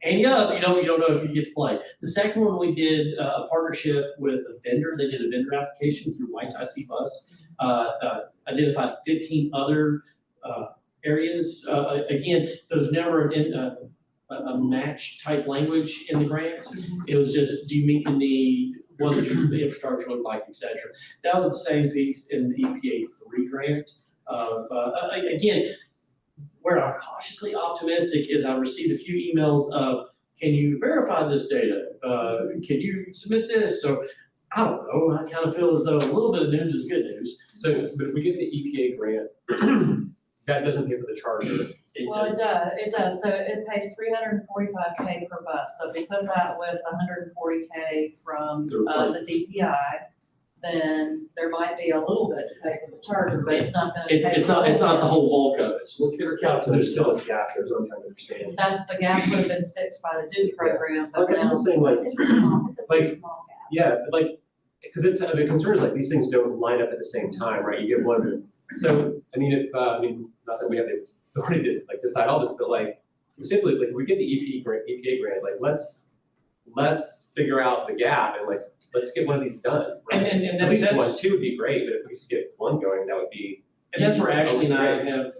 ante up, you don't know if you get to play. The second one, we did a partnership with a vendor. They did a vendor application through White's IC Bus. Identified 15 other areas. Again, there was never a match type language in the grant. It was just, do you meet the need? What does your infrastructure look like, et cetera. That was the same piece in the EPA 3 grant. Again, where I'm cautiously optimistic is I received a few emails of, can you verify this data? Can you submit this? So I don't know, I kind of feel as though a little bit of news is good news. So, but if we get the EPA grant, that doesn't pay for the charger. Well, it does, so it pays $345K per bus, so if we put that with $140K from the DPI, then there might be a little bit to pay for the charger, but it's not gonna pay. It's not the whole bulk of it, so let's get our So there's calculator. still a gap, there's what I'm trying to understand. That's, the gap would have been fixed by the Duke program, but Like, I'm now, just saying, like, It's a small, it's a pretty Like- small gap. yeah, like, because it's, the concern is like, these things don't line up at the same time, right? You get one, so, I mean, if, not that we have the authority to, like, decide all this, but like, simply, like, if we get the EPA grant, like, let's figure out the gap and like, let's get one of these done, right? And At least that's- one, two would be great, but if we just get one going, that would be. And that's where Ashley and I have,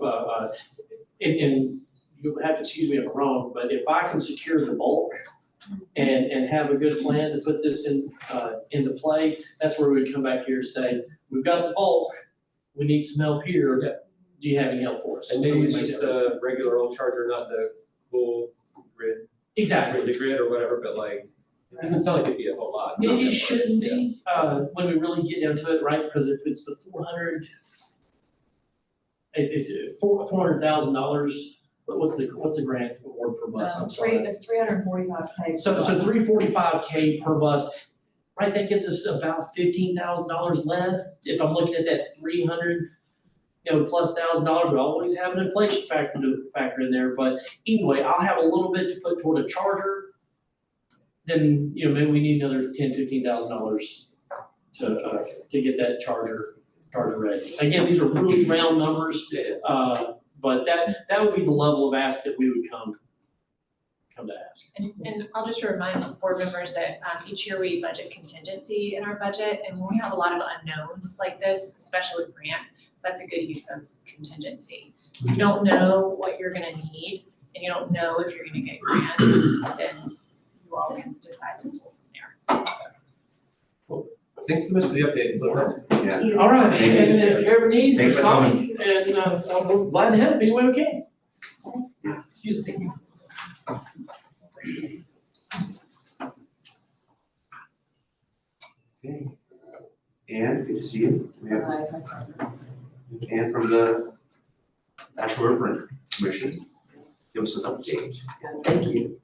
and you'll have to excuse me if I'm wrong, but if I can secure the bulk and have a good plan to put this into play, that's where we would come back here to say, we've got the bulk, we need some help here. Yeah. Do you have any help for us? And So maybe we it's make just that work. a regular old charger, not the full grid, Exactly. the grid or whatever, but like, it doesn't sound like it'd be a whole lot. It shouldn't be, when we really get down to it, right? Because if it's the 400, it's $400,000. What's the grant award per bus? I'm sorry. it's $345K. So 345K per bus, right? That gives us about $15,000 left. If I'm looking at that 300, plus $1,000, we always have an inflation factor in there. But anyway, I'll have a little bit to put toward a charger. Then, maybe we need another $10,000-$15,000 to get that charger ready. Again, these are really round numbers, but that would be the level of ask that we would come to ask. And I'll just remind board members that each year we budget contingency in our budget, and when we have a lot of unknowns like this, especially with grants, that's a good use of contingency. If you don't know what you're gonna need, and you don't know if you're gonna get grants, then you all can decide to pull from there. Thanks so much for the update, so. Yeah. All right, and if you ever need, Thanks for call me, and I'm glad to help any way we can. Excuse me. Okay. Ann, good to see you. We have Ann from the National Riverfront Commission. Give us an update. Yeah, thank you.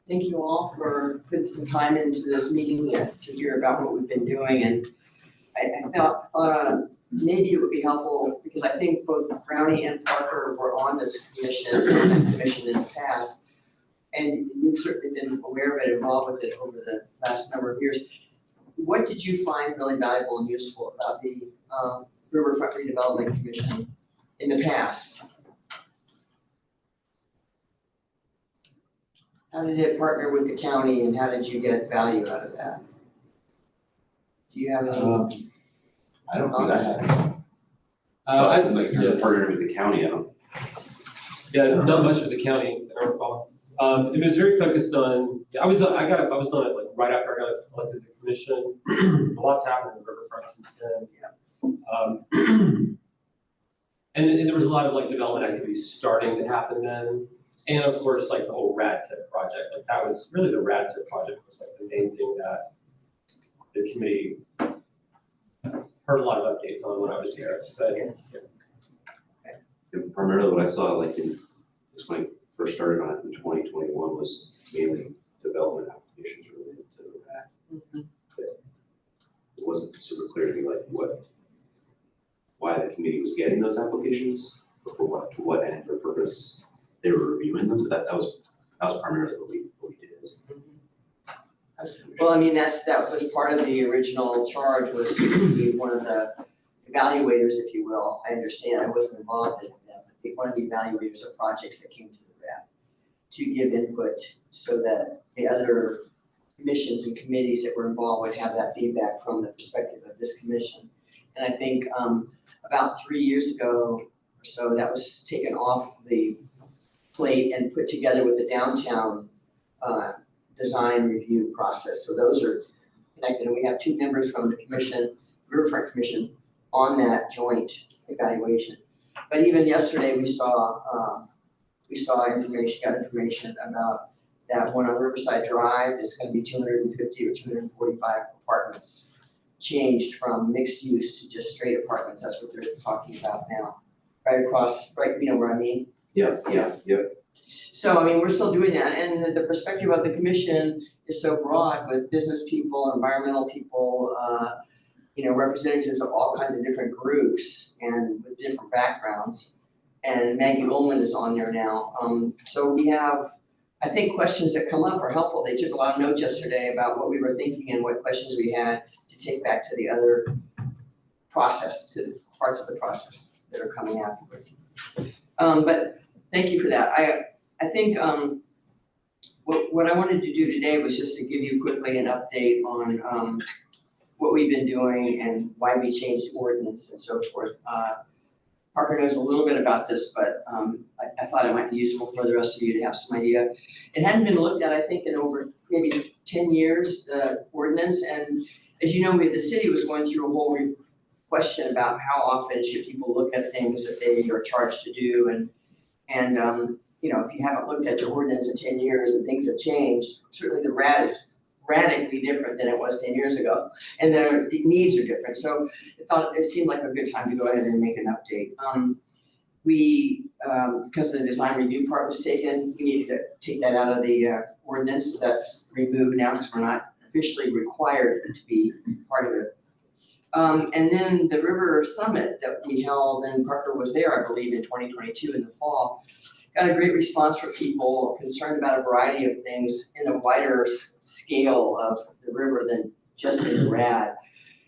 Thank you all for putting some time into this meeting to hear about what we've been doing. And I thought maybe it would be helpful, because I think both Brownie and Parker were on this commission in the past. And you've certainly been aware of it, involved with it over the last number of years. What did you find really valuable and useful about the Riverfront Redevelopment Commission in the past? How did it partner with the county, and how did you get value out of that? Do you have any? I don't think I have. I Like, you're partnering with the county, I don't. Yeah, not much with the county, I don't recall. It was very focused on, I was on it like right after I got elected to the commission. A lot's happened in the riverfront since then. And there was a lot of like development activities starting to happen then. And of course, like the whole rad tip project, like that was really the rad tip project was like the main thing that the committee heard a lot of updates on when I was here. So, And primarily what I saw, like when I first started on it in 2021, was mainly development applications related to the RAD. It wasn't super clear to me like why the committee was getting those applications, or for what, to what end or purpose they were reviewing them. But that was primarily what we did as a commission. Well, I mean, that was part of the original charge, was to be one of the evaluators, if you will. I understand, I wasn't involved in that, but be one of the evaluators of projects that came to the RAD to give input so that the other commissions and committees that were involved would have that feedback from the perspective of this commission. And I think about 3 years ago or so, that was taken off the plate and put together with the downtown design review process. So those are connected, and we have 2 members from the commission, Riverfront Commission, on that joint evaluation. But even yesterday, we saw information about that one on Riverside Drive. It's going to be 250 or 245 apartments, changed from mixed use to just straight apartments. That's what they're talking about now, right across, right, you know where I mean? Yeah. So, I mean, we're still doing that, and the perspective of the commission is so broad with business people, environmental people, representatives of all kinds of different groups and with different backgrounds. And Maggie Ullman is on there now. So we have, I think, questions that come up are helpful. They took a lot of notes yesterday about what we were thinking and what questions we had to take back to the other process, to the parts of the process that are coming afterwards. But thank you for that. I think what I wanted to do today was just to give you quickly an update on what we've been doing and why we changed ordinance and so forth. Parker knows a little bit about this, but I thought it might be useful for the rest of you to have some idea. It hadn't been looked at, I think, in over maybe 10 years, the ordinance. And as you know, the city was going through a whole question about how often should people look at things that they are charged to do. And if you haven't looked at your ordinance in 10 years and things have changed, certainly the RAD is radically different than it was 10 years ago, and their needs are different. So it seemed like a good time to go ahead and make an update. Because the design review part was taken, we needed to take that out of the ordinance. So that's removed now because we're not officially required to be part of it. And then the River Summit that we held, and Parker was there, I believe, in 2022 in the fall, got a great response from people concerned about a variety of things in a wider scale of the river than just in the RAD.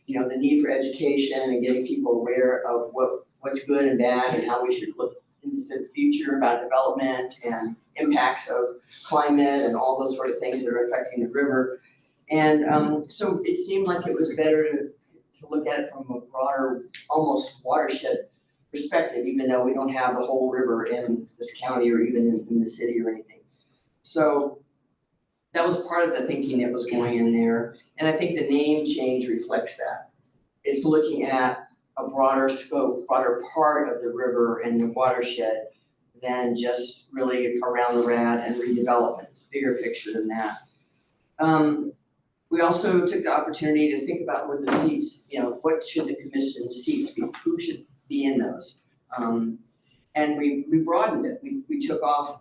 The need for education and getting people aware of what's good and bad and how we should look into the future about development and impacts of climate and all those sort of things that are affecting the river. And so it seemed like it was better to look at it from a broader, almost watershed perspective, even though we don't have the whole river in this county or even in the city or anything. So that was part of the thinking that was going in there. And I think the name change reflects that. It's looking at a broader scope, broader part of the river and the watershed than just really around the RAD and redevelopment. It's a bigger picture than that. We also took the opportunity to think about with the seats, what should the commission's seats be? Who should be in those? And we broadened it. We took off,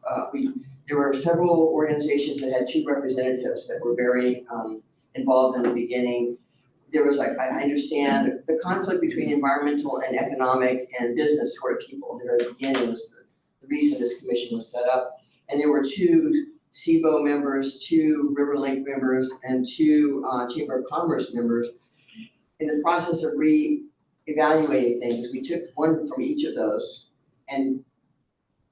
there were several organizations that had 2 representatives that were very involved in the beginning. There was, I understand, the conflict between environmental and economic and business sort of people at the very beginning was the reason this commission was set up. And there were 2 SIBO members, 2 RiverLink members, and 2 Chamber of Commerce members. In the process of evaluating things, we took one from each of those and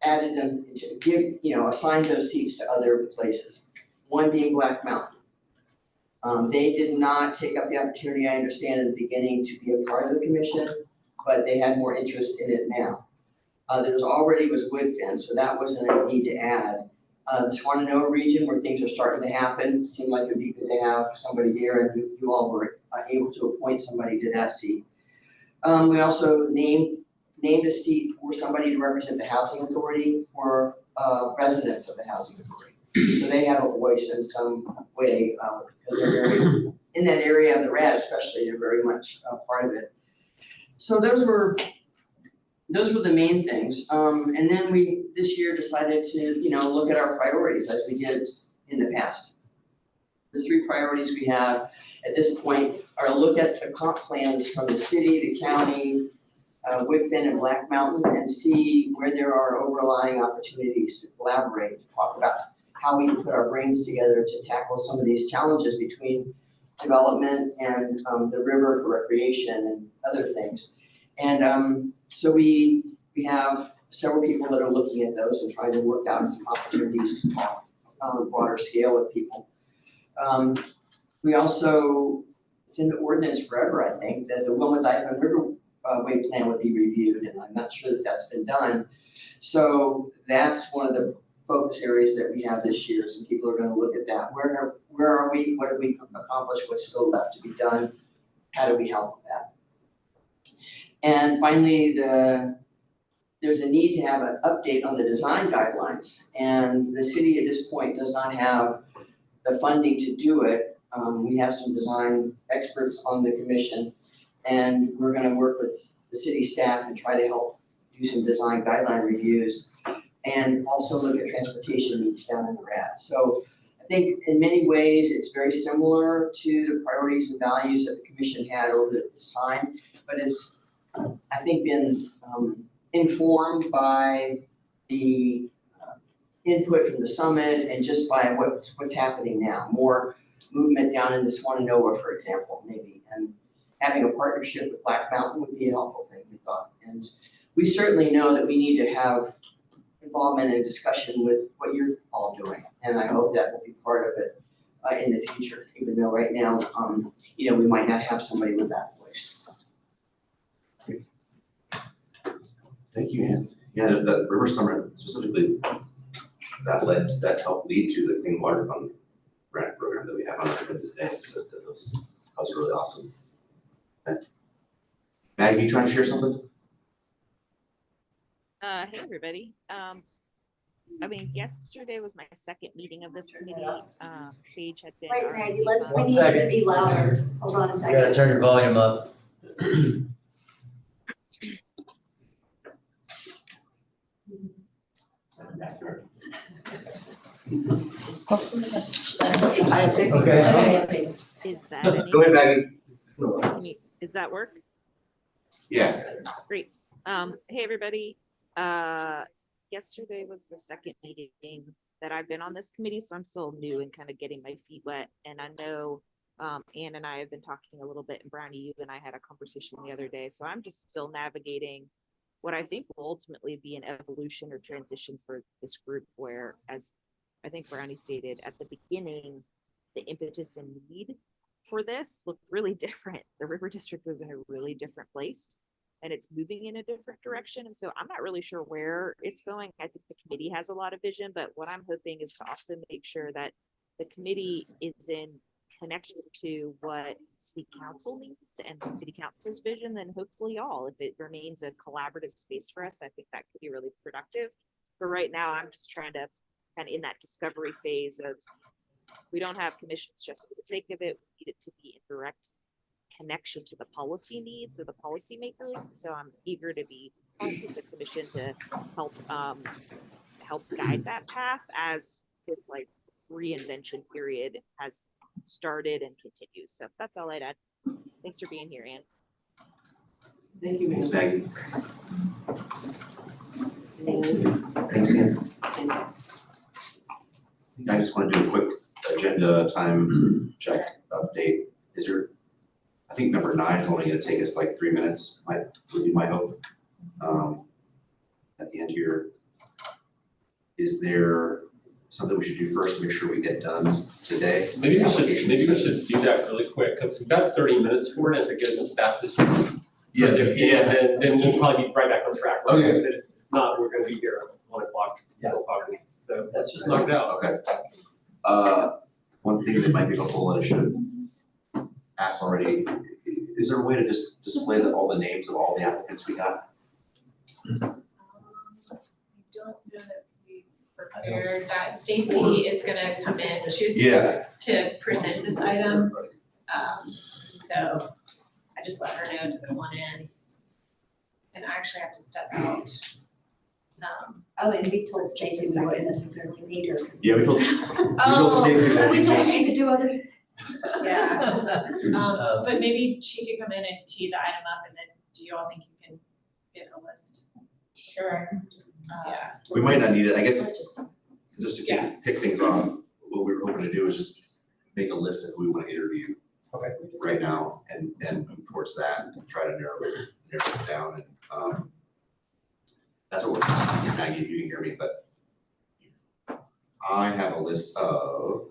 added them to assigned those seats to other places, one being Black Mountain. They did not take up the opportunity, I understand, in the beginning to be a part of the commission, but they had more interest in it now. There was Woodfin, so that wasn't a need to add. The Swananoa region where things are starting to happen, seemed like it'd be good to have somebody there, and you all were able to appoint somebody to that seat. We also named a seat for somebody to represent the housing authority for residents of the housing authority. So they have a voice in some way, because they're very, in that area of the RAD especially, they're very much a part of it. So those were the main things. And then we, this year, decided to, look at our priorities as we did in the past. The 3 priorities we have at this point are to look at the comp plans from the city, the county, Woodfin and Black Mountain, and see where there are overlying opportunities to collaborate, to talk about how we can put our brains together to tackle some of these challenges between development and the river for recreation and other things. And so we have several people that are looking at those and trying to work out some opportunities to talk on a broader scale with people. We also, it's in the ordinance forever, I think, that the Wilmette-Dykeman Riverway Plan would be reviewed, and I'm not sure that that's been done. So that's one of the focus areas that we have this year. Some people are going to look at that. Where are we? What have we accomplished? What's still left to be done? How do we help with that? And finally, there's a need to have an update on the design guidelines. And the city at this point does not have the funding to do it. We have some design experts on the commission, and we're going to work with the city staff and try to help do some design guideline reviews, and also look at transportation needs down in the RAD. So I think in many ways it's very similar to the priorities and values that the commission had over this time, but it's, I think, been informed by the input from the summit and just by what's happening now. More movement down in the Swananoa, for example, maybe, and having a partnership with Black Mountain would be a helpful thing, we thought. And we certainly know that we need to have involvement and discussion with what you're all doing, and I hope that will be part of it in the future, even though right now, we might not have somebody with that voice. Thank you, Ann. Yeah, the River Summer specifically, that helped lead to the Clean Water Fund grant program that we have on our agenda today. So that was really awesome. Okay. Maggie, you trying to share something? Hey, everybody. Yesterday was my second meeting of this committee. Sage had been. Wait, our Randy, liaison. we need it to be louder. Hold on a You second. gotta turn your volume up. Okay. Is that any? Go ahead, Maggie. Does that work? Yeah. Great. Hey, everybody. Yesterday was the second meeting that I've been on this committee, so I'm still new and kind of getting my feet wet. And I know Ann and I have been talking a little bit, and Brownie, you and I had a conversation the other day. So I'm just still navigating what I think will ultimately be an evolution or transition for this group, where, as I think Brownie stated at the beginning, the impetus and need for this looked really different. The River District was in a really different place, and it's moving in a different direction. And so I'm not really sure where it's going. I think the committee has a lot of vision, but what I'm hoping is to also make sure that the committee is in connection to what city council needs and the city council's vision, then hopefully all, if it remains a collaborative space for us, I think that could be really productive. But right now I'm just trying to kind of in that discovery phase of, we don't have commissions just for the sake of it. We need it to be in direct connection to the policy needs of the policymakers. So I'm eager to be part of the commission to help guide that path as this reinvention period has started and continues. So that's all I'd add. Thanks for being here, Ann. Thank you, Thanks, Ms. Maggie. Thanks, Ann. I just want to do a quick agenda time check update. Is there, I think number 9 is only going to take us 3 minutes, would be my hope. At the end here, is there something we should do first to make sure we get done today? Maybe we should do that really quick, because we've got 30 minutes for it, if it goes as fast as Yeah. then we'll probably be right back on track. Okay. But if not, we're gonna be here at 1 o'clock. Yeah. So so let's just knock it out. Okay. One thing that might be helpful, and I should have asked already, is there a way to just display all the names of all the applicants we got? I don't know that we prepared that. Stacy is gonna come in to present this item. So I just let her know to come on in. And I actually have to step out. Oh, and we told Stacy we wouldn't necessarily need her. Yeah, we told Stacy that We we told just, she could do other. Yeah. But maybe she could come in and tee the item up, and then do you all think you can get a list? Sure. Yeah. we might not need it, I guess, Let's just to kick things off, what we were hoping to do is just make a list of who we want to interview. Okay. Right now, and move towards that, and try to narrow it down, and, that's what we're, Maggie, if you can hear me, but I have a list of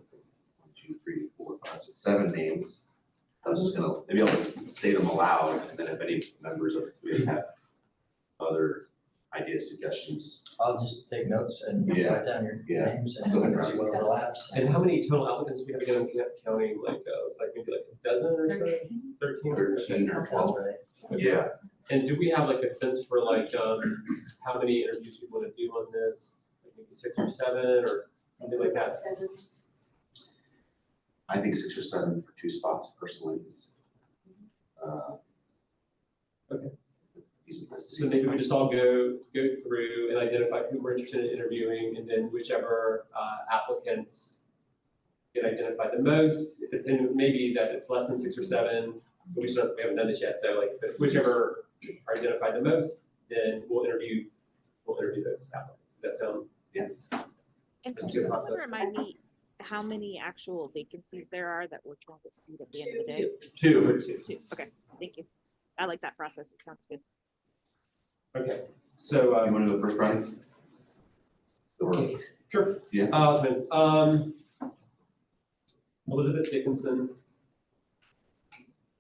1, 2, 3, 4, 5, 6, 7 names. I was just gonna, maybe I'll just say them aloud, and then if any members of the committee have other ideas, suggestions. I'll just take notes and Yeah. write down your Yeah. names Go ahead, and see what overlaps. And how many total applicants do we have again in Kent County? Like, it's like maybe like a dozen or so? 13? 13 or Sounds 12. right. Yeah, And do we have like a sense for like, how many interviews we want to do on this? Like maybe 6 or 7 or something like that? I think 6 or 7 for 2 spots personally is, Okay. decent place to So see. maybe we just all go through and identify who we're interested in interviewing, and then whichever applicants get identified the most. If it's in, maybe that it's less than 6 or 7, but we haven't done this yet. So like, but whichever are identified the most, then we'll interview those applicants. Does that sound? And Let's so do the can someone process. remind me how many actual vacancies there are that we're trying to seat at the end of the day? 2. 2, okay, thank you. I like that process, it sounds good. Okay. So You wanna go first, Brian? Or, sure. Yeah. Elizabeth Dickinson,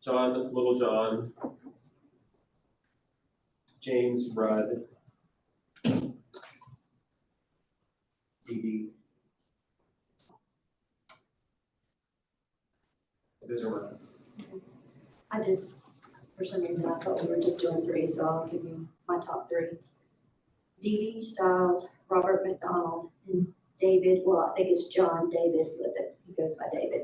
John Littlejohn, James Rudd, Dee. Those are mine. I just, for some reason, I thought we were just doing 3, so I'll give you my top 3. Dee Dee Stiles, Robert McDonald, and David, well, I think it's John David Flippin. He goes by David.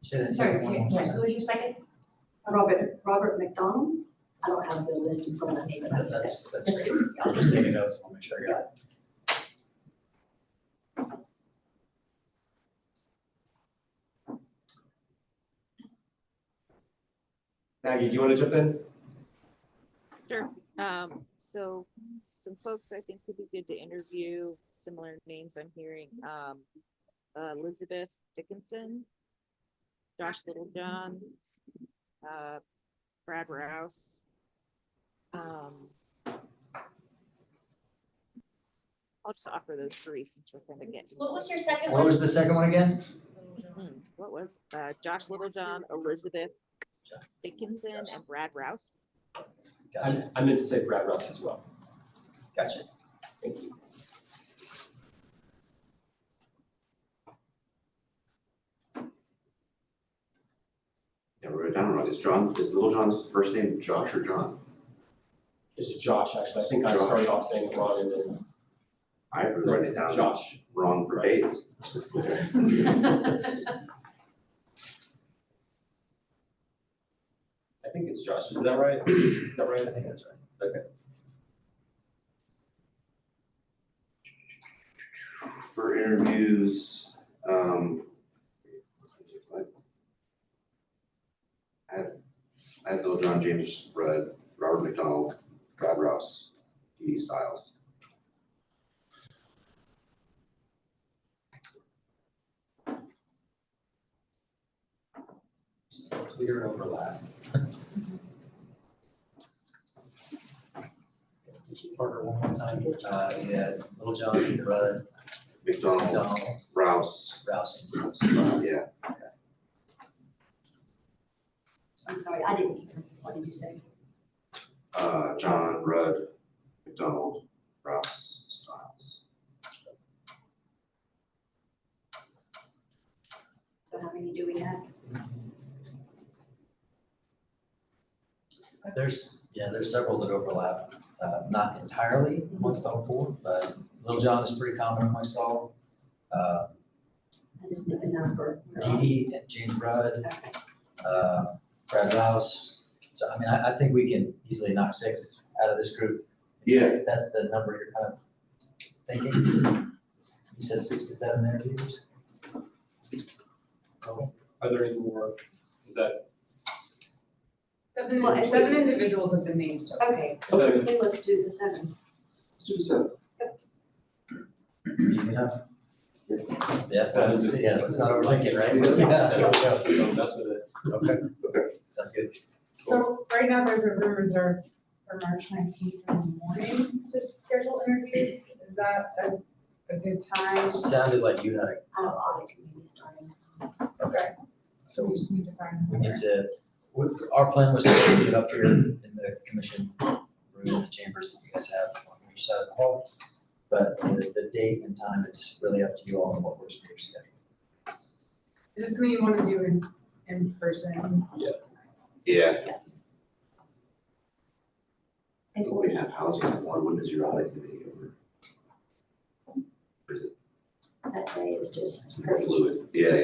Say that Sorry, second one more yeah, time. who was your second? Robert McDonald. I don't have the list in front of me, but I think That's that's great. I'll just take notes, I'll make sure I got it. Maggie, do you want to jump in? Sure. So some folks I think could be good to interview, similar names I'm hearing, Elizabeth Dickinson, Josh Littlejohn, Brad Rouse. I'll just offer those 3 since we're kind of getting. What was your second What one? was the second one again? What was, Josh Littlejohn, Elizabeth Dickinson, and Brad Rouse. Gotcha, I meant to say Brad Rouse as well. gotcha. Thank you. yeah, we wrote it down wrong. Is Little John's first name Josh or John? It's Josh, actually. I think I Josh. started off saying it wrong and then I was writing it down Josh. wrong for dates. I think it's Josh. Is that right? Is that right? I think that's right. Okay. For interviews, I had Bill John, James Rudd, Robert McDonald, Brad Rouse, Dee Dee Stiles. Clear overlap. Parker, one more time. You had Little John, Rudd, McDonald, McDonald, Rouse, Rouse, and James. yeah. I'm sorry, I didn't hear. What did you say? John, Rudd, McDonald, Rouse, Stiles. There's several that overlap, not entirely amongst all four, but Little John is pretty common amongst all. I just need the number. Dee Dee and James Rudd, Okay. Brad Rouse. So I mean, I think we can easily knock 6 out of this group. Yeah. That's the number you're kind of thinking. You said 6 to 7 interviews? Oh, Are there any more, is that, Well, if we- Seven individuals have been named so far. Okay, so, then let's do the 7. Let's do the 7. easy enough? Yeah, let's not overthink it, right? don't mess with it. Okay, sounds good. So right now, there's a room reserved for March 19th in the morning to schedule interviews. Is that a good time? Sounded like you had a, I have audit committee starting. Okay. So we just need to find. we need to, our plan was to do it up here in the commission room in the chambers that you guys have on each side of the hall. But the date and time is really up to you all and what works for your schedule. Is this something you want to do in person? Yeah. I think we have housing at 1. When does your audit committee over? Or is it That day is just more crazy. fluid? Yeah.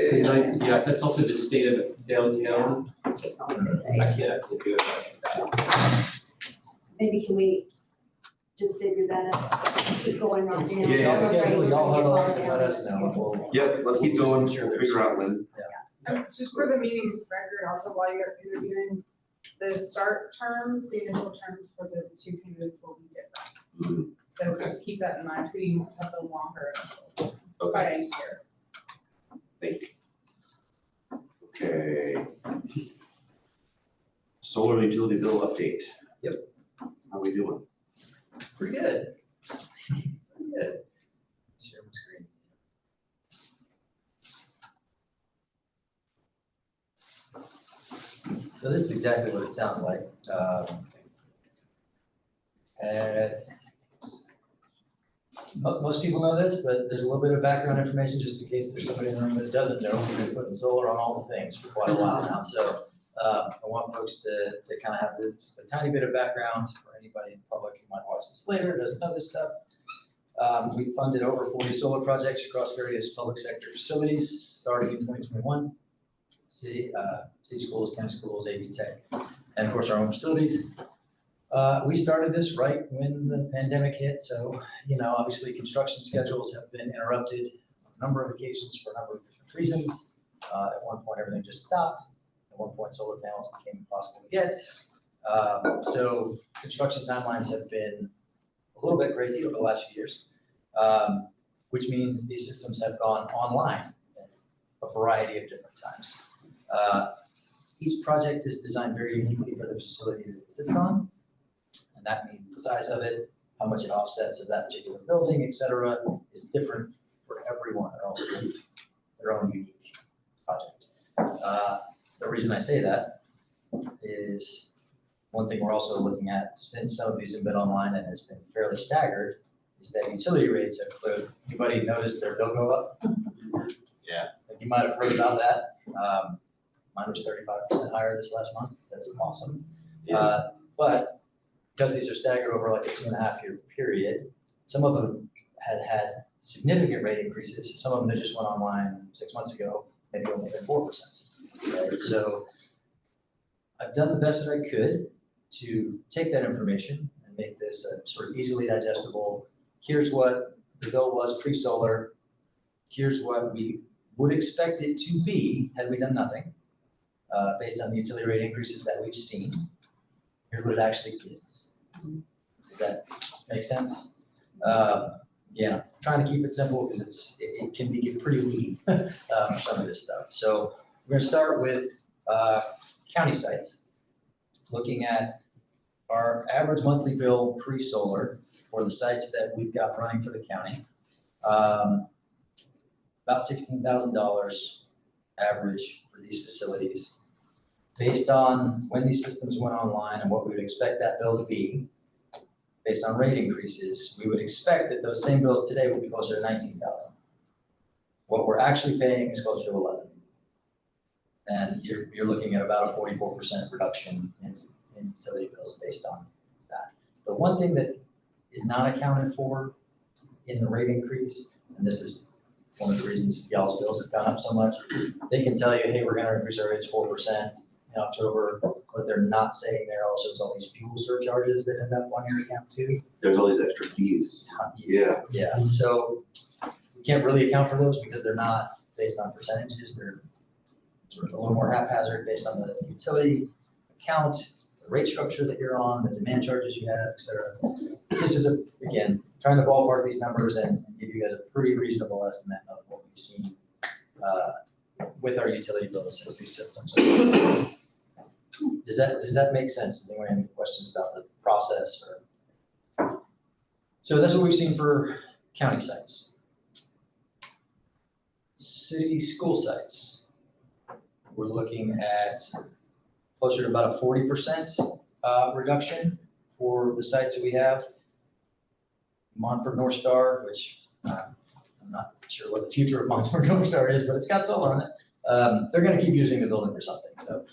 Yeah, that's also the state of downtown. It's just not a good day. I can't do it like that. Maybe can we just figure that out, keep going right now? Yeah. Schedule, y'all huddle up and let us know. We'll- Yep, let's keep going, We'll sure there's- figure out when. Just for the meeting record, also while you're interviewing, the start terms, the initial terms for the 2 candidates will be different. Mhm. So Okay. just keep that in mind, who you have the longer initial Okay, by any year. thank you. Okay. Solar utility bill update. Yep. How we doing? Pretty good. Pretty good. Share my screen. So this is exactly what it sounds like. And most people know this, but there's a little bit of background information just in case there's somebody in the room that doesn't know. We've been putting solar on all the things for quite a while now. So I want folks to kind of have this, just a tiny bit of background for anybody in the public who might watch this later, doesn't know this stuff. We funded over 40 solar projects across various public sector facilities starting in 2021. City schools, county schools, AV Tech, and of course our own facilities. We started this right when the pandemic hit, so, obviously construction schedules have been interrupted on a number of occasions for a number of different reasons. At one point, everything just stopped. At one point, solar panels became impossible to get. So construction timelines have been a little bit crazy over the last few years, which means these systems have gone online at a variety of different times. Each project is designed very uniquely for the facility that it sits on. And that means the size of it, how much it offsets of that particular building, et cetera, is different for everyone. They're all sort of their own unique project. The reason I say that is one thing we're also looking at, since some of these have been online and has been fairly staggered, is that utility rates have cleared. Anybody noticed their bill go up? Yeah. You might have heard about that. Mine was 35% higher this last month. That's awesome. But because these are staggered over like a 2.5-year period, some of them had significant rate increases. Some of them that just went online 6 months ago, maybe only been 4%. Right? So I've done the best that I could to take that information and make this a sort of easily digestible. Here's what the bill was pre-solar. Here's what we would expect it to be had we done nothing, based on the utility rate increases that we've seen. Here's what it actually is. Does that make sense? Yeah, trying to keep it simple because it can get pretty weedy for some of this stuff. So we're going to start with county sites, looking at our average monthly bill pre-solar for the sites that we've got running for the county. About $16,000 average for these facilities. Based on when these systems went online and what we would expect that bill to be, based on rate increases, we would expect that those same bills today would be closer to $19,000. What we're actually paying is closer to $11,000. And you're looking at about a 44% reduction in in utility bills based on that. The one thing that is not accounted for in the rate increase, and this is one of the reasons y'all's bills have gone up so much, they can tell you, hey, we're gonna increase our rates 4% in October, but they're not saying there also is all these fuel surcharges that end up on your account too. There's all these extra fees. Yeah. Yeah, so we can't really account for those because they're not based on percentages, they're sort of a little more haphazard based on the utility account, the rate structure that you're on, the demand charges you have, et cetera. This is again, trying to ballpark these numbers and give you guys a pretty reasonable estimate of what we've seen with our utility bills since these systems are. Does that make sense? Does anyone have any questions about the process or? So that's what we've seen for county sites. City school sites. We're looking at closer to about a 40% reduction for the sites that we have. Montford North Star, which I'm not sure what the future of Montford North Star is, but it's got solar on it. They're gonna keep using the building for something. So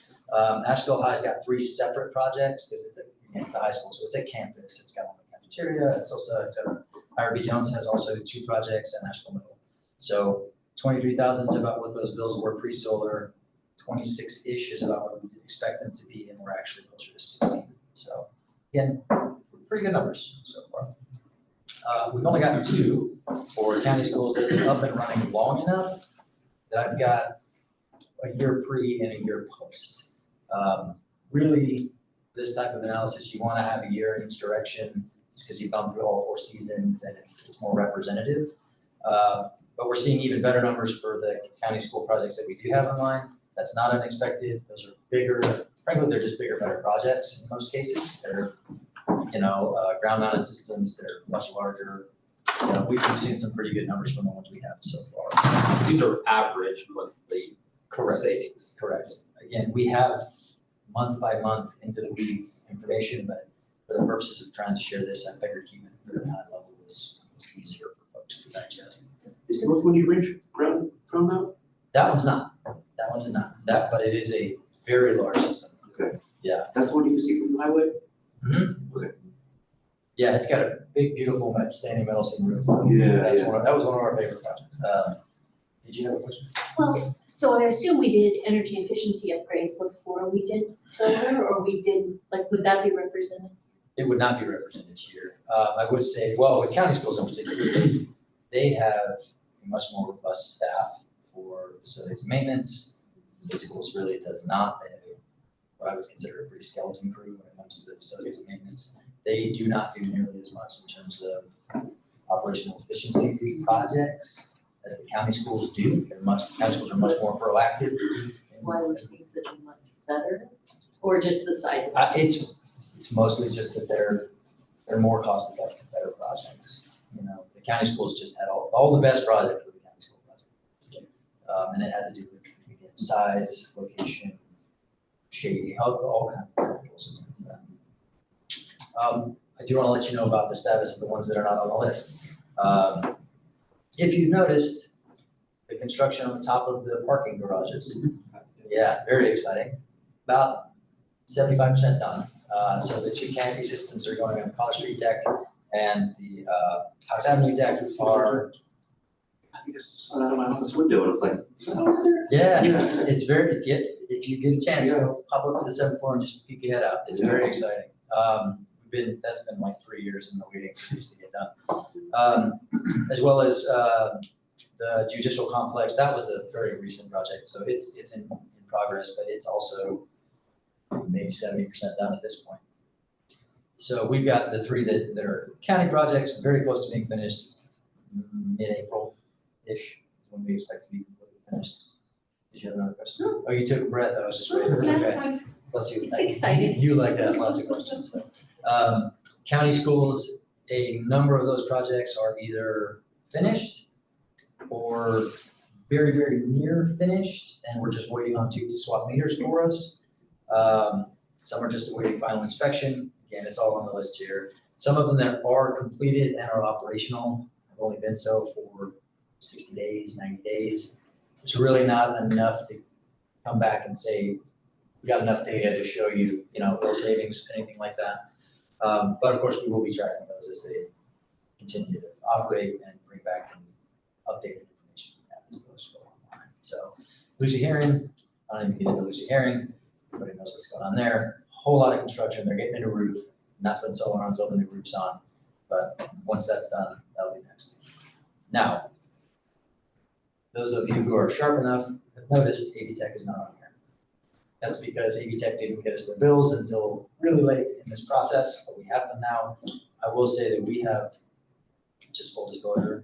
Asheville High's got 3 separate projects because it's a high school, so it's a campus. It's got one in the cafeteria, it's also, et cetera. IRB Jones has also 2 projects in Asheville Middle. So 23,000 is about what those bills were pre-solar. 26-ish is about what we expect them to be, and we're actually closer to 16. So again, pretty good numbers so far. We've only gotten 2 for county schools that have been up and running long enough that I've got a year pre and a year post. Really, this type of analysis, you want to have a year in each direction just because you've gone through all 4 seasons and it's more representative. But we're seeing even better numbers for the county school projects that we do have online. That's not unexpected. Those are bigger, frankly, they're just bigger, better projects in most cases. They're, ground mounted systems, they're much larger. So we've seen some pretty good numbers from the ones we have so far. These are average monthly savings. Correct. Again, we have month by month into the weeds information, but for the purposes of trying to share this, I figured keeping it very high level was easier for folks to digest. Is the Northwind Range ground from now? That one's not. That one is not. But it is a very large system. Okay. Yeah. That's the one you can see from the highway? Mm-hmm. Okay. Yeah, it's got a big, beautiful standing metal seam roof. Yeah, That yeah. was one of our favorite projects. Did you have a question? Well, so I assume we did energy efficiency upgrades before we did solar, or we did, would that be represented? It would not be represented here. I would say, well, with county schools in particular, they have a much more robust staff for facilities and maintenance. City schools really does not. They have what I would consider a pretty skeleton crew when it comes to the facilities and maintenance. They do not do nearly as much in terms of operational efficiency through projects as the county schools do. County schools are much more proactive. Why we're seeing such a much better, or just the size of it? It's mostly just that they're more cost effective, better projects. The county schools just had all the best projects for the county school project. And it had to do with, again, size, location, shading, all kinds of variables into that. I do want to let you know about the status of the ones that are not on the list. If you've noticed, the construction on the top of the parking garages. Yeah, very exciting. About 75% done. So the 2 canopy systems are going on College Street deck and the House Avenue deck are. I think I saw that out of my office window and I was like, is that always there? Yeah, Yeah. it's if you get a chance, go pop up to the 7th floor and just peek your head out. It's very exciting. That's been like 3 years in the waiting for these to get done. As well as the judicial complex, that was a very recent project, so it's in progress, but it's also maybe 70% done at this point. So we've got the 3 that are county projects, very close to being finished, mid-April-ish, when we expect to be completely finished. Did you have another question? No. Oh, you took a breath, I was just waiting. Okay. Plus you. It's exciting. You like to ask lots of questions, so. County schools, a number of those projects are either finished or very, very near finished, and we're just waiting on Duke to swap meters for us. Some are just awaiting final inspection. Again, it's all on the list here. Some of them that are completed and are operational have only been so for 60 days, 90 days. It's really not enough to come back and say, we got enough data to show you, real savings, anything like that. But of course, we will be tracking those as they continue to operate and bring back updated information as those go online. So Lucy Herring, I don't even get into Lucy Herring, everybody knows what's going on there. Whole lot of construction, they're getting a new roof, not putting solar on until the new roof's on, but once that's done, that'll be next. Now, those of you who are sharp enough have noticed AV Tech is not on here. That's because AV Tech didn't get us their bills until really late in this process, but we have them now. I will say that we have, just full disclosure,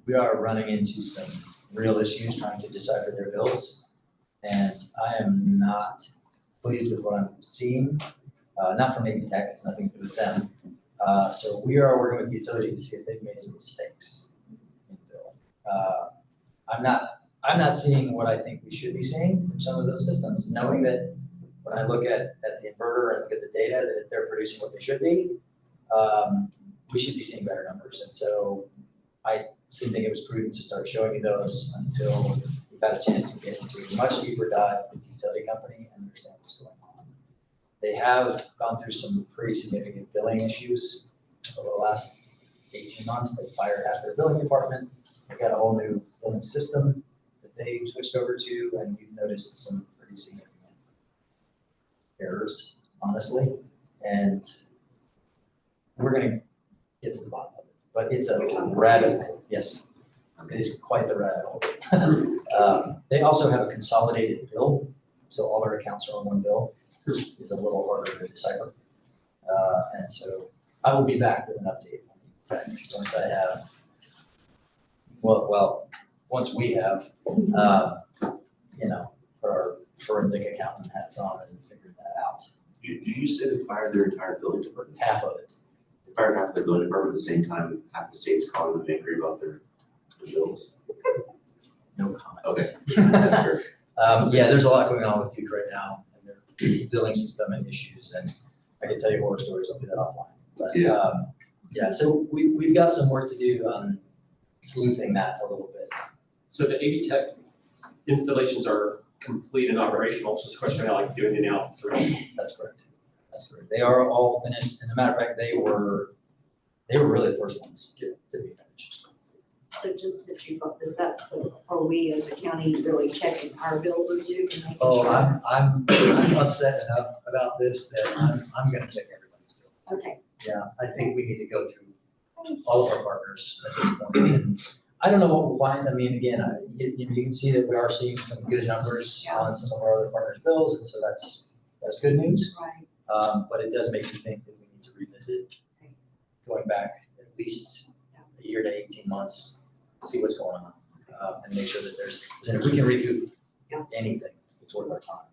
we are running into some real issues trying to decipher their bills. And I am not pleased with what I'm seeing, not from AV Tech, it's nothing to do with them. So we are working with the utility to see if they've made some mistakes in the bill. I'm not seeing what I think we should be seeing from some of those systems, knowing that when I look at the inverter and look at the data, that they're producing what they should be, we should be seeing better numbers. And so I didn't think it was prudent to start showing you those until we've had a chance to get into a much deeper dive with the utility company and understand what's going on. They have gone through some pretty significant billing issues over the last 18 months. They fired half their billing department. They've got a whole new billing system that they switched over to, and we've noticed some pretty significant errors, honestly. And we're going to get to the bottom of it. But it's a rabbit hole. Yes, it is quite the rabbit hole. They also have a consolidated bill, so all their accounts are on one bill. It's a little harder to decipher. And so I will be back with an update on the tech once I have, once we have, put our forensic accountant hats on and figured that out. Did you say they fired their entire building department? Half of it. They fired half of their building department at the same time, half the state's calling them angry about their bills. No comment. Okay, that's fair. Yeah, there's a lot going on with Duke right now, and their billing system and issues, and I can tell you horror stories. I'll do that offline. But yeah, so we've got some work to do on sleuthing that a little bit. So the AV Tech installations are complete and operational. It's just a question of like doing the analysis around. That's correct. That's correct. They are all finished. And as a matter of fact, they were really the first ones to be finished. So just that you brought this up, so are we as a county really checking our bills with Duke and making Oh, sure? I'm upset enough about this that I'm gonna check everybody's bills. Okay, Yeah, I think we need to go through all of our partners at this point. And I don't know what we'll find. I mean, again, you can see that we are seeing some good numbers on some of our other partners' bills, and so that's good news. right. But it does make me think that we need to revisit going back at least a year to 18 months, see what's going on, and make sure that and if we can recoup anything, it's worth our time.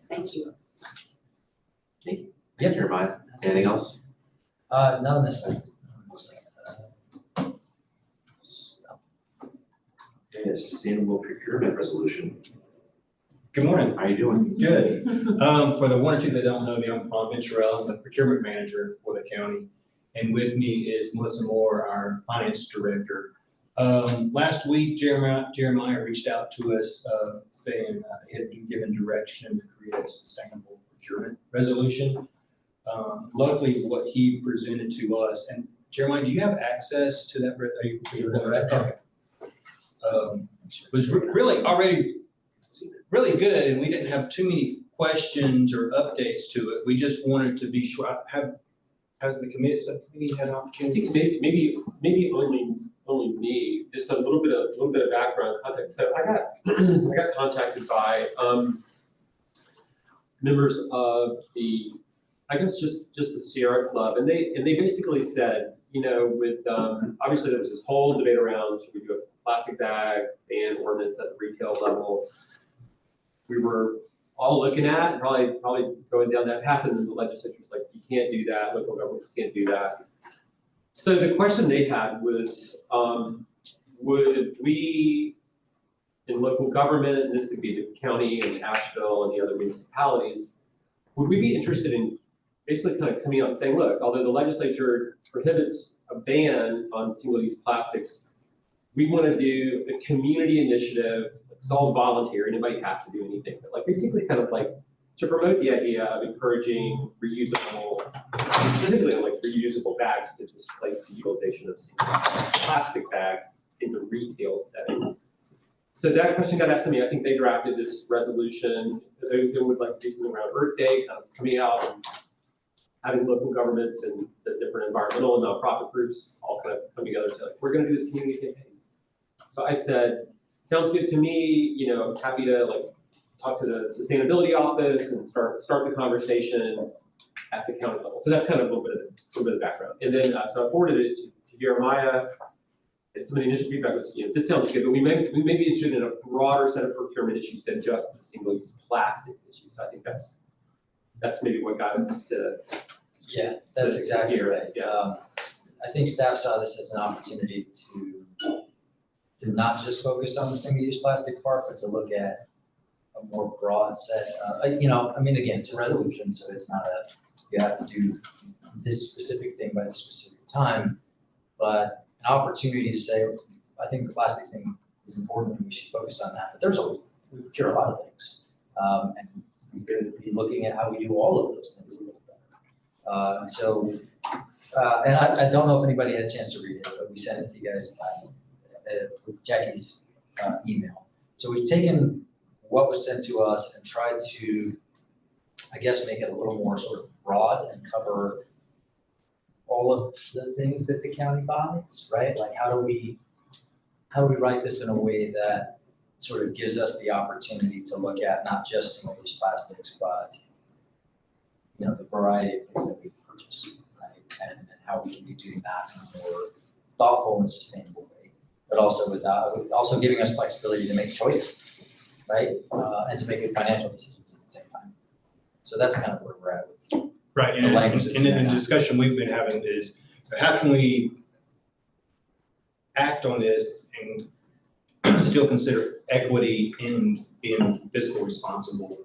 Thank you. Yeah, Jeremiah, anything else? None on this side. Okay, a sustainable procurement resolution. Good morning. How are you doing? Good. For the one or two that don't know me, I'm Paul Venturell. I'm the procurement manager for the county. And with me is Melissa Moore, our finance director. Last week, Jeremiah reached out to us saying he had been given direction to create a sustainable procurement resolution. Luckily, what he presented to us, and Jeremiah, do you have access to that? Are you okay. Was really already really good, and we didn't have too many questions or updates to it. We just wanted to be sure. Has the subcommittee had an opportunity? I think maybe only me. Just a little bit of background context. So I got contacted by members of the, I guess just the Sierra Club, and they basically said, with obviously there was this whole debate around should we do a plastic bag ban ordinance at the retail level. We were all looking at and probably going down that path, and then the legislature's like, you can't do that, local governments can't do that. So the question they had was, would we in local government, and this could be the county and Asheville and the other municipalities, would we be interested in basically kind of coming out and saying, look, although the legislature prohibits a ban on single-use plastics, we want to do a community initiative. It's all volunteer. Anybody has to do anything. But like basically kind of like to promote the idea of encouraging reusable, specifically like reusable bags to displace the utilization of single-use plastic bags in the retail setting. So that question got asked to me. I think they drafted this resolution. They would like to do something around Earth Day, kind of coming out and having local governments and the different environmental and nonprofit groups all kind of come together and say, like, we're going to do this community campaign. So I said, sounds good to me. You know, I'm happy to like talk to the sustainability office and start the conversation at the county level. So that's kind of a little bit of background. And then so I forwarded it to Jeremiah. And some of the initial feedback was, you know, this sounds good, but we may be interested in a broader set of procurement issues than just the single-use plastics issues. So I think that's maybe what got us to. Yeah, that's exactly here. right. Yeah. I think staff saw this as an opportunity to not just focus on the single-use plastic part, but to look at a more broad set. You know, I mean, again, it's a resolution, so it's not you have to do this specific thing by this specific time, but an opportunity to say, I think the plastic thing is important and we should focus on that. But we cure a lot of things. And we could be looking at how we do all of those things a little better. And I don't know if anybody had a chance to read it, but we sent it to you guys with Jackie's email. So we've taken what was sent to us and tried to, I guess, make it a little more sort of broad and cover all of the things that the county buys, right? Like how do we write this in a way that sort of gives us the opportunity to look at not just single-use plastics, but you know, the variety of things that we purchase, right? And how we can be doing that in a more thoughtful and sustainable way, but also also giving us flexibility to make choice, right? And to make good financial decisions at the same time. So that's kind of where we're at with right. the language. And then the discussion we've been having is how can we act on this and still consider equity in being fiscally responsible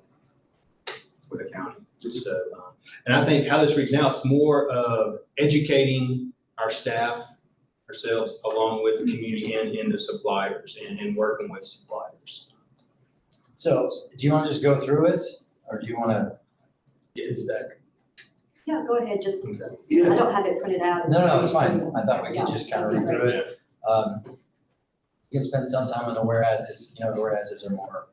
for the county. So, and I think how this reads now, it's more of educating our staff, ourselves, along with the community and the suppliers and working with suppliers. So do you want to just go through it or do you want to? Is that? Yeah, go ahead, just, I don't have it printed out. No, it's fine. I thought we could just kind of read through it. You can spend some time on the whereases. You know, the whereases are more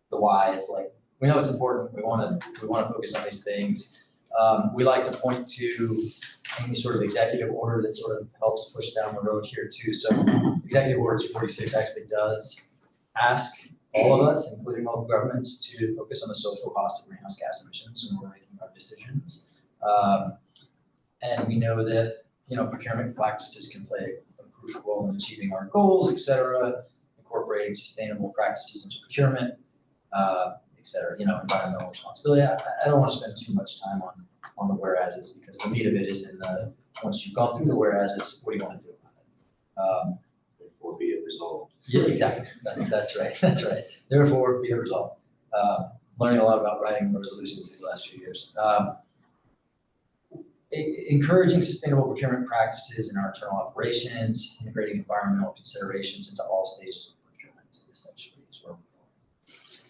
the whys. Like we know it's important. We want to focus on these things. We like to point to any sort of executive order that sort of helps push down the road here too. So Executive Order 246 actually does ask all of us, including local governments, to focus on the social cost of greenhouse gas emissions when we're making our decisions. And we know that, you know, procurement practices can play a crucial role in achieving our goals, et cetera, incorporating sustainable practices into procurement, et cetera, you know, environmental responsibility. I don't want to spend too much time on the whereases because the meat of it is in once you've gone through the whereases, what do you want to do about it? Therefore be it resolved. Yeah, exactly. That's right. That's right. Therefore, be it resolved. Learning a lot about writing resolutions these last few years. Encouraging sustainable procurement practices in our internal operations, integrating environmental considerations into all stages of procurement, essentially, is where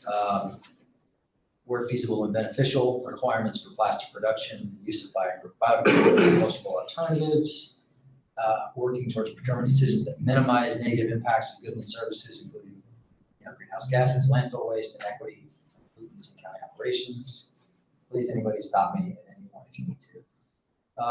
we're going. Where feasible and beneficial, requirements for plastic production, use of biodegradable alternatives, working towards procurement decisions that minimize negative impacts of goods and services, including greenhouse gases, landfill waste, and equity, improvements in county operations. Please, anybody stop me at any point if you need to.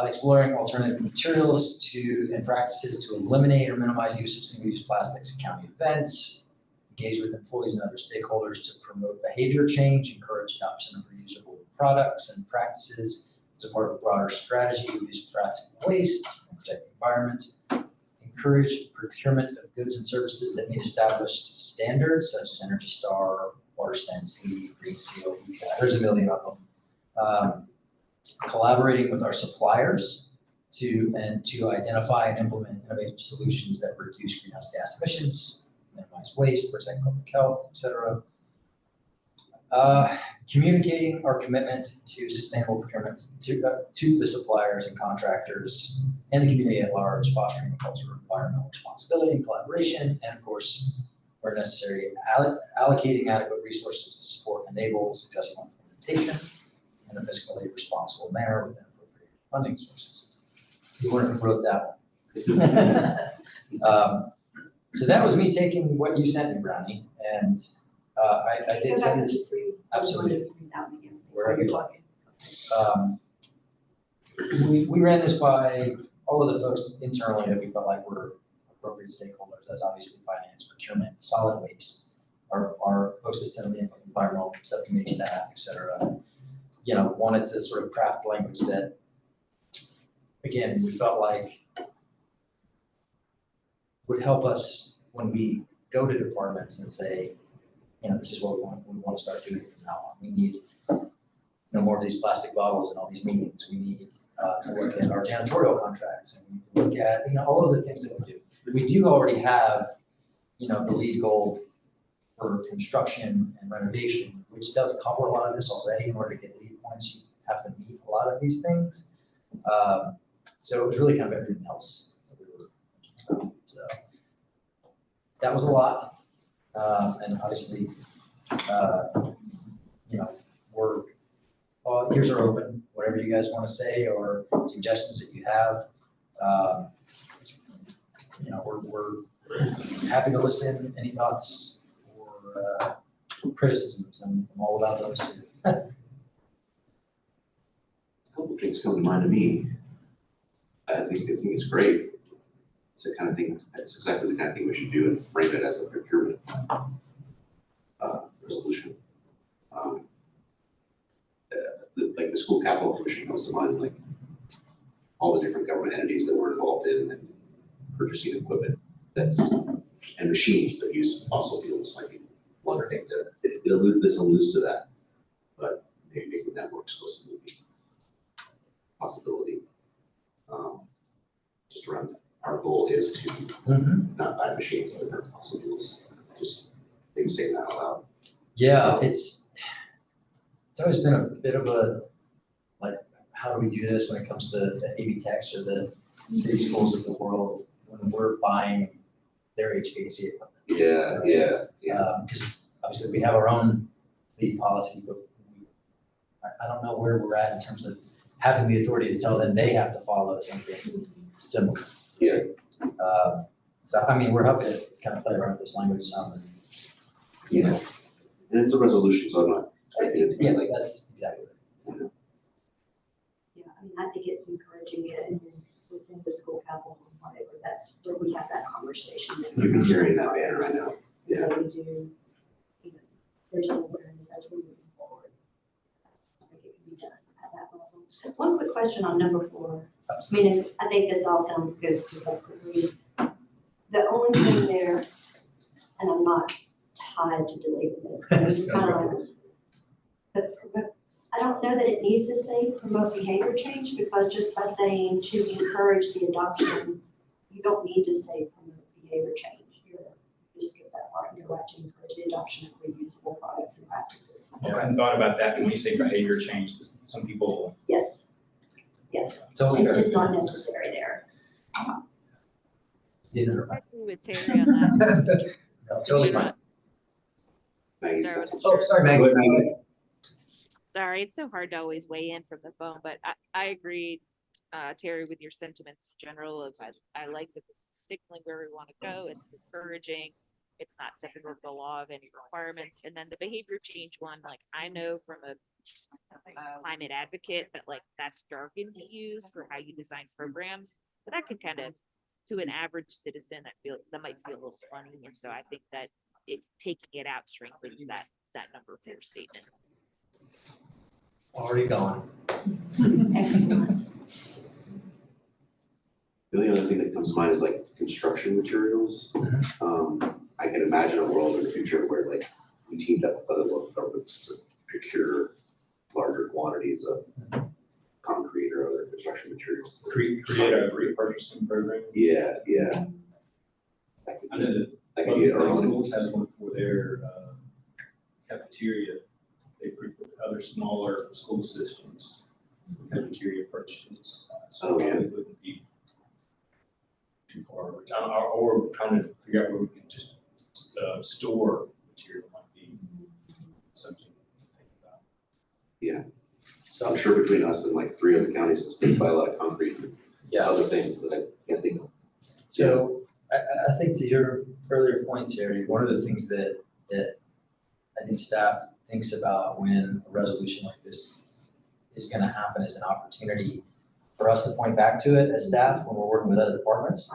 Exploring alternative materials and practices to eliminate or minimize use of single-use plastics at county events. Engage with employees and other stakeholders to promote behavior change, encourage adoption of reusable products and practices as a part of a broader strategy to reduce plastic waste and protect the environment. Encourage procurement of goods and services that meet established standards such as Energy Star, Water Sense, Green Seal. There's a million of them. Collaborating with our suppliers to identify and implement innovative solutions that reduce greenhouse gas emissions, minimize waste, protect public health, et cetera. Communicating our commitment to sustainable procurement to the suppliers and contractors and the community at large, fostering a culture of environmental responsibility and collaboration, and of course, where necessary, allocating adequate resources to support and enable successful implementation in a fiscally responsible manner within appropriate funding sources. You weren't who wrote that one. So that was me taking what you sent me, Brownie, and I did send this. Absolutely. Wherever you're talking. We ran this by all of the folks internally that we felt like were appropriate stakeholders. That's obviously finance, procurement, solid waste, our folks that sent in environmental subcommittee staff, et cetera. You know, wanted to sort of craft language that, again, we felt like would help us when we go to departments and say, you know, this is what we want to start doing from now on. We need no more of these plastic bottles in all these meetings. We need to look at our janitorial contracts and we look at, you know, all of the things that we do. We do already have, you know, the LEED Gold for construction and renovation, which does cover a lot of this already. In order to get LEED points, you have to meet a lot of these things. So it was really kind of everything else that we were thinking about. So that was a lot. And obviously, you know, ears are open, whatever you guys want to say or suggestions that you have. You know, we're happy to listen. Any thoughts or criticisms? I'm all about those too. A couple things come to mind to me. I think it's great. It's the kind of thing, that's exactly the kind of thing we should do and frame it as a procurement resolution. Like the school capital commission comes to mind, like all the different government entities that were involved in purchasing equipment and machines that use fossil fuels might be one thing that this alludes to that, but maybe making that more explicit would be a possibility. Just around that. Our goal is to not buy machines that burn fossil fuels. Just maybe saying that out loud. Yeah, it's always been a bit of a, like, how do we do this when it comes to the AV Techs or the city schools of the world when we're buying their HVAC equipment? Yeah. Because obviously we have our own lead policy, but I don't know where we're at in terms of having the authority to tell them they have to follow something similar. Yeah. So, I mean, we're happy to kind of play around with this language some. Yeah. And it's a resolution, so I'm not. Yeah, like that's exactly right. Yeah, I mean, I think it's encouraging it and then within the school capital and whatever, that's where we have that conversation. You've been hearing that banner right now. Yeah. So we do, you know, there's an awareness as we're moving forward. I think it can be done at that level. One quick question on number 4. I mean, I think this all sounds good, just like we, the only thing there, and I'm not tied to deleting this, but I'm just kind of like, I don't know that it needs to say promote behavior change, because just by saying to encourage the adoption, you don't need to say promote behavior change. You just skip that part and go right to encourage the adoption of reusable products and practices. Yeah, I hadn't thought about that. When you say behavior change, some people. Yes. Totally It's fair. just not necessary there. I agree with Terry on that. No, totally fine. Sorry, Oh, sorry, Maggie. Sorry, it's so hard to always weigh in from the phone, but I agree, Terry, with your sentiments in general of I like that this is signaling where we want to go. It's encouraging. It's not stepping over the law of any requirements. And then the behavior change one, like I know from a climate advocate that like that's jargon to use for how you design programs, but that can kind of, to an average citizen, that might feel a little funny. And so I think that taking it out strengthens that number 4 statement. Already gone. Excellent. The only other thing that comes to mind is like construction materials. I can imagine a world in the future where like we teamed up with other local governments to procure larger quantities of concrete or other construction materials. Create a repurchasing program. Yeah. I know that That could be Public early. Schools has one for their cafeteria. They group with other smaller school systems, cafeteria purchases. So Oh, yeah. it wouldn't be too far. Or trying to figure out where we can just store material might be something to think about. So I'm sure between us and like 3 other counties, the state buy a lot of concrete and Yeah. other things that I can't think of. So I think to your earlier point, Terry, one of the things that I think staff thinks about when a resolution like this is gonna happen is an opportunity for us to point back to it as staff when we're working with other departments,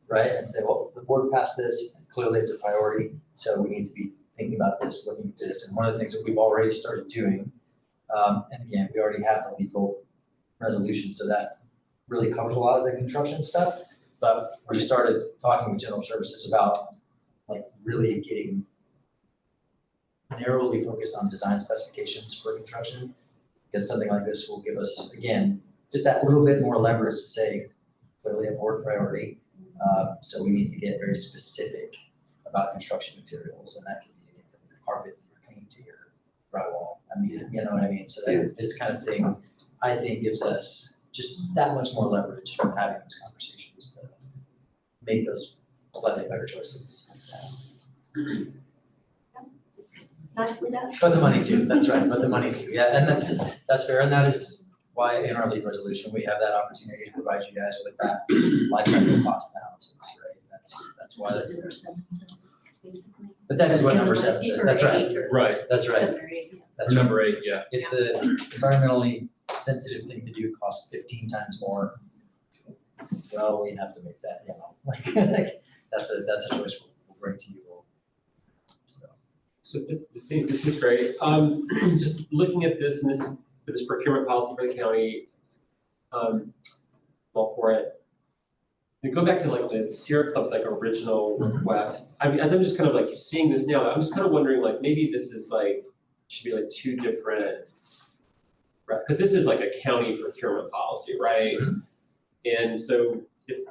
right? And say, well, the board passed this, clearly it's a priority, so we need to be thinking about this, looking at this. And one of the things that we've already started doing, and again, we already have the legal resolution, so that really covers a lot of the construction stuff. But we started talking with general services about like really getting narrowly focused on design specifications for construction. Because something like this will give us, again, just that little bit more leverage to say, clearly a board priority. So we need to get very specific about construction materials, and that can be anything from your carpet to your paint to your drywall. I mean, you know what I mean? So that this kind of thing, I think, gives us just that much more leverage from having those conversations to make those slightly better choices. Nicely done. But the money too, that's right, but the money too, yeah, and that's fair, and that is why in our lead resolution, we have that opportunity to provide you guys with that life cycle cost analysis, right? That's why that's. Number 7 says, basically. But that is what number 7 says, that's right, Right, that's right, 7 or 8, yeah. that's right. number 8, yeah. If the environmentally sensitive thing to do costs 15 times more, well, we have to make that, you know, like, that's a choice we'll bring to you all. So this is great. Just looking at this and this procurement policy for the county, all for it. And go back to like the Sierra Club's like original request. I mean, as I'm just kind of like seeing this now, I'm just kind of wondering like maybe this is like, should be like 2 different, right? Because this is like a county procurement policy, right? And so if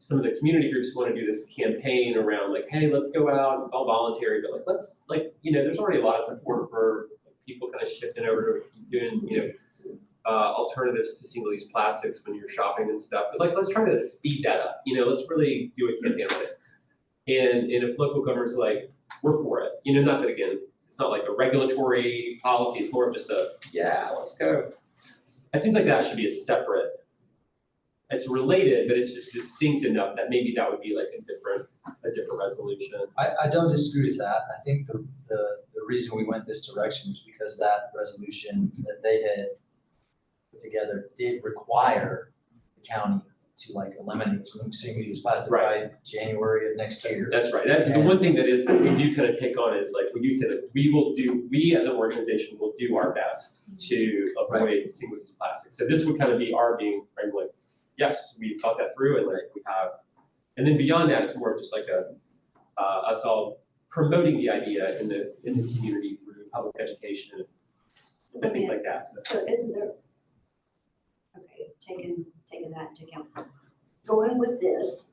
some of the community groups want to do this campaign around like, hey, let's go out, it's all voluntary, but like, let's like, you know, there's already a lot of support for people kind of shifting over to doing, you know, alternatives to single-use plastics when you're shopping and stuff. But like, let's try to speed that up, you know, let's really do a campaign on it. And if local governments are like, we're for it, you know, not that again, it's not like a regulatory policy, it's more of just a, yeah, let's go. It seems like that should be a separate, it's related, but it's just distinct enough that maybe that would be like a different resolution. I don't disagree with that. I think the reason we went this direction was because that resolution that they had put together did require the county to like eliminate single-use plastic by January of next year. That's right. The one thing that we do kind of take on is like, we do say that we as an organization will do our best to avoid single-use plastic. So this would kind of be our being framed like, yes, we thought that through and like we have, and then beyond that, it's more of just like us all promoting the idea in the community through public education and things like that. So isn't there, okay, taking that into account, going with this,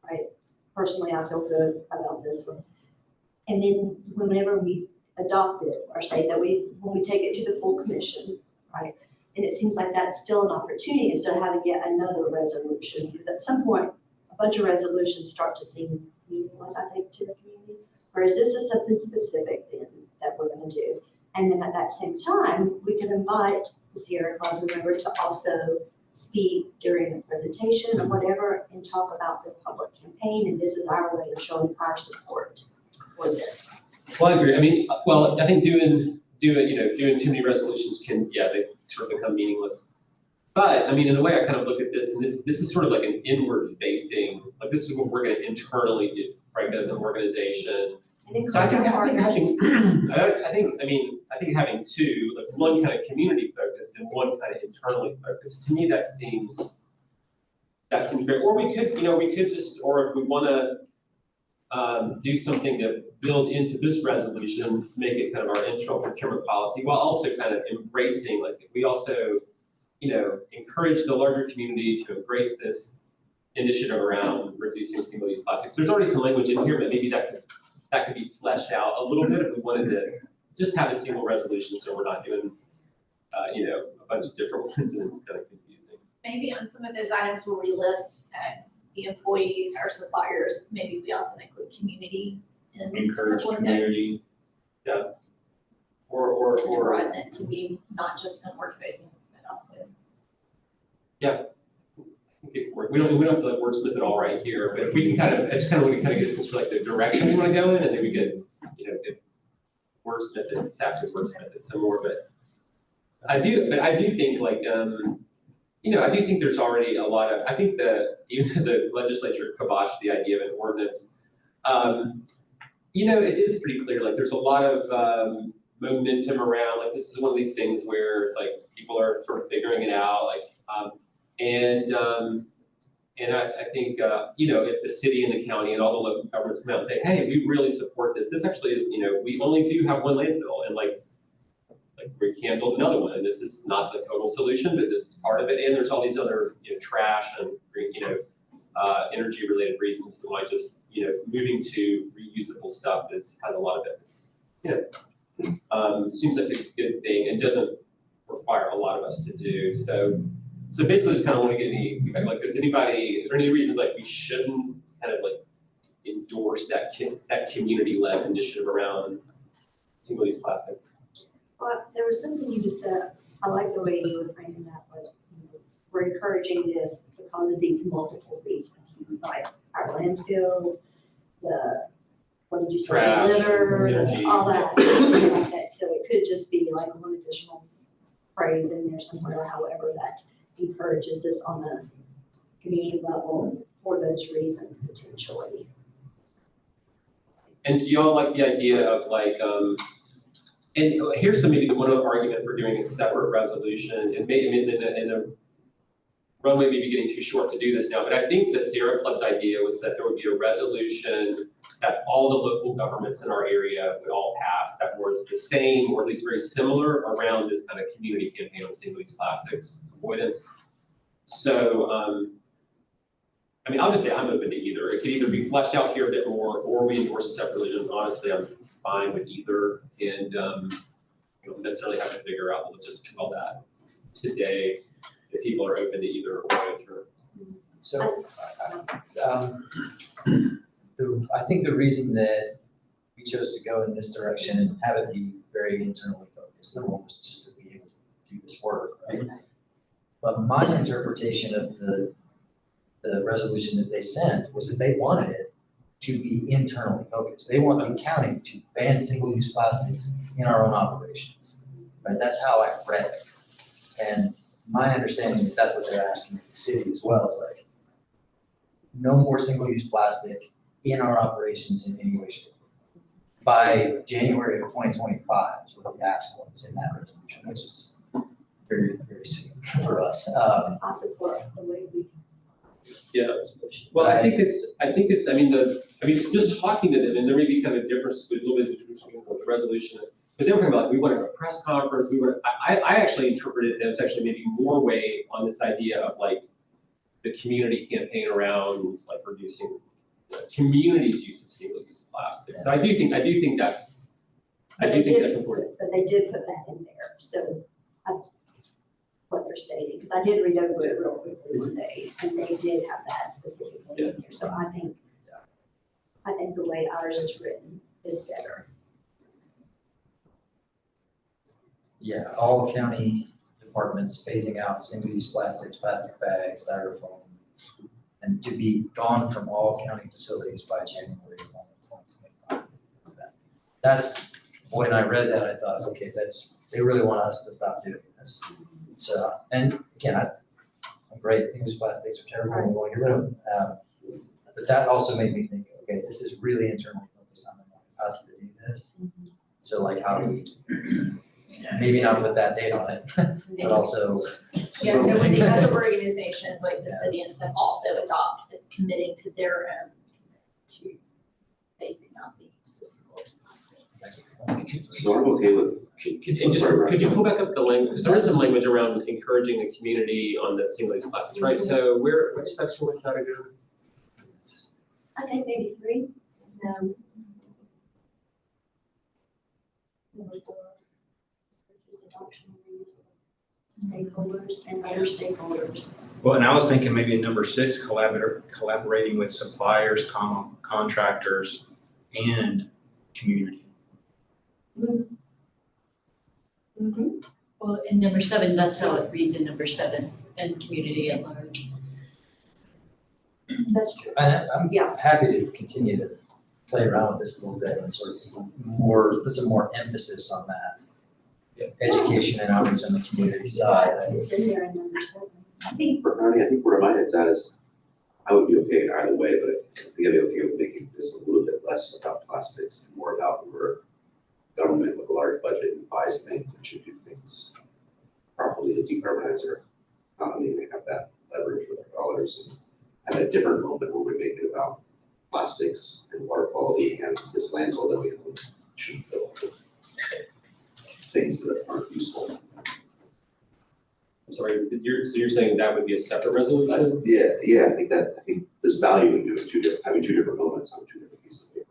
right? Personally, I feel good about this one. And then whenever we adopt it or say that when we take it to the full commission, right? And it seems like that's still an opportunity instead of having yet another resolution. Because at some point, a bunch of resolutions start to seem meaningless, I think, to the community. Whereas this is something specific then that we're going to do. And then at that same time, we can invite the Sierra Club member to also speak during a presentation or whatever and talk about the public campaign. And this is our way of showing our support for this. Well, I agree. I mean, well, I think doing too many resolutions can, they sort of become meaningless. But I mean, in a way, I kind of look at this, and this is sort of like an inward facing, like this is what we're going to internally do, right, as an organization. So I think having 2, like one kind of community focused and one kind of internally focused, to me that seems great. Or we could just, or if we want to do something to build into this resolution, to make it kind of our internal procurement policy, while also kind of embracing, like we also, encourage the larger community to embrace this initiative around reducing single-use plastics. There's already some language in here, but maybe that could be fleshed out a little bit if we wanted to just have a single resolution, so we're not doing, a bunch of different ones, and it's kind of confusing. Maybe on some of those items where we list the employees, our suppliers, maybe we also include community and Encourage community. Yeah. Kind of broaden it to be not just network facing, but also. We don't have to like wordsmith it all right here, but if we can kind of, I just kind of want to kind of get a sense for like the direction we want to go in, and then we could, get wordsmith it, staff could wordsmith it some more, but I do think like, I do think there's already a lot of, I think even the legislature kiboshed the idea of an ordinance. It is pretty clear, like there's a lot of momentum around, like this is one of these things where it's like people are sort of figuring it out, like, and I think, if the city and the county and all the local governments come out and say, hey, we really support this, this actually is, we only do have one landfill, and like we can't build another one, and this is not the total solution, but this is part of it, and there's all these other, trash and, energy related reasons why just, moving to reusable stuff has a lot of it. Seems like a good thing and doesn't require a lot of us to do. So basically just kind of want to get any feedback, like is there any reasons like we shouldn't kind of like endorse that community-led initiative around single-use plastics? Well, there was something you just said, I like the way you were framing that, but we're encouraging this because of these multiple reasons, like our landfill, what did you say, Trash, litter, energy. all that, like that. So it could just be like one additional phrase in there somewhere, however that encourages this on the community level for those reasons potentially. And do y'all like the idea of like, and here's maybe one other argument for doing a separate resolution, and maybe in the runway may be getting too short to do this now, but I think the Sierra Club's idea was that there would be a resolution that all the local governments in our area would all pass that was the same, or at least very similar, around this kind of community campaign on single-use plastics avoidance. So, I'll just say I'm open to either. It could either be fleshed out here a bit more, or we endorse a separate religion. Honestly, I'm fine with either, and you don't necessarily have to figure out the logistics of all that today. If people are open to either or. So, I think the reason that we chose to go in this direction and have it be very internally focused, number one, was just to be able to do this work, right? But my interpretation of the resolution that they sent was that they wanted it to be internally focused. They want the county to ban single-use plastics in our own operations, right? That's how I read it. And my understanding is that's what they're asking of the city as well. It's like, no more single-use plastic in our operations in any way, shape, or form. By January of 2025 is what the ask was in that resolution, which is very, very soon for us. I support the way we. Yeah. Well, I think it's just talking to them, and there may be kind of difference, a little bit of difference between the resolution. Because they were talking about, like, we want to have a press conference, I actually interpreted it as actually maybe more weight on this idea of like the community campaign around like reducing the community's use of single-use plastic. So I do think that's important. But they did put that in there, so what they're stating, because I did read over it real quickly one day, and they did have that specifically in there. So I think the way ours is written is better. Yeah, all county departments phasing out single-use plastics, plastic bags, styrofoam, and to be gone from all county facilities by January of 2025. That's, when I read that, I thought, okay, they really want us to stop doing this. So, and again, I'm great, single-use plastics are terrible, we want to get rid of them. But that also made me think, okay, this is really internally focused on us to do this. So like, how do we, maybe not put that date on it, but also. Yeah, so when the other organizations like the city and stuff also adopt committing to their own to phasing out the accessible plastics. So I'm okay with. Could you pull back up the language? Because there is some language around encouraging the community on the single-use plastics, right? So which section was that again? I think maybe 3. Stakeholders and other stakeholders. Well, and I was thinking maybe in number 6, collaborating with suppliers, contractors, and community. Well, in number 7, that's how it reads in number 7, and community at large. That's true. And I'm Yeah. happy to continue to play around with this a little bit and sort of put some more emphasis on that. Education and outreach on the community side. It's in there in number 7. I think, I think where my head's at is, I would be okay either way, but I think I'd be okay with making this a little bit less about plastics and more about where government with a large budget and buys things and should do things properly to decarbonize our economy and have that leverage with our dollars and have a different moment where we make it about plastics and water quality and this landfill that we shouldn't fill with things that aren't useful. I'm sorry, so you're saying that would be a separate resolution? Yeah, I think there's value in doing having two different moments on two different pieces of paper.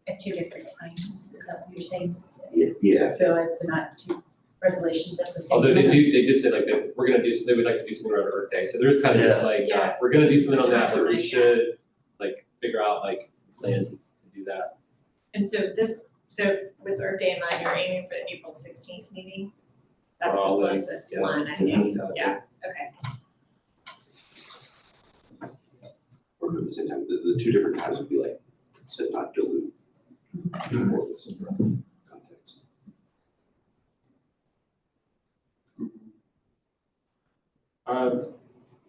at 2 different times, is that what you're saying? Yeah. So as to not two resolutions at the same Although time? they did say like they would like to do something around Earth Day, so there's kind of this like, Yeah. we're gonna do something on that, but we should like figure out like plan to do that. And so with Earth Day in mind, you're aiming for the April 16th meeting? That's the Probably, closest yeah. one, I think, Mhm. yeah, okay. Or at the same time, the two different times would be like, to not dilute the importance of the context. All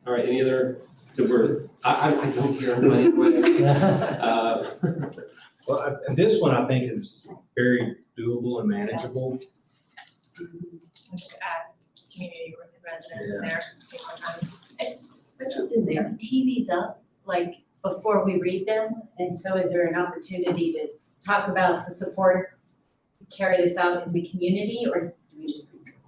right, any other, so I don't hear anybody anyway. Well, this one I think is very doable and manageable. We'll just add community residents in there, a few more times. Which is in there. The TV's up, like, before we read them, and so is there an opportunity to talk about the support, carry this out in the community, or do we just read something?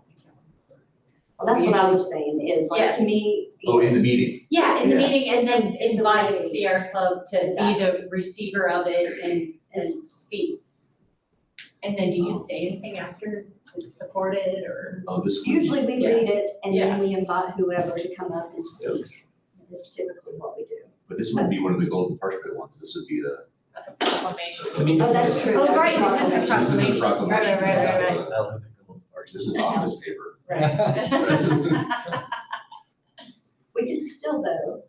Well, that's what I was saying, is Yeah. like, to me. Oh, in the meeting. Yeah, in the Yeah. meeting, and then It's the invite way- Sierra Club to be Exactly. the receiver of it and It's- speak. And then do you say anything after it's supported, or? Oh, this one. Usually we Yeah. read it and Yeah. then we invite whoever to come up and speak. That's typically what we do. But this wouldn't be one of the golden parchment ones, this would be the. That's a proclamation. I mean, Oh, that's true. Oh, That's right, the this is a This is a proclamation. Right. This is office paper. We can still though,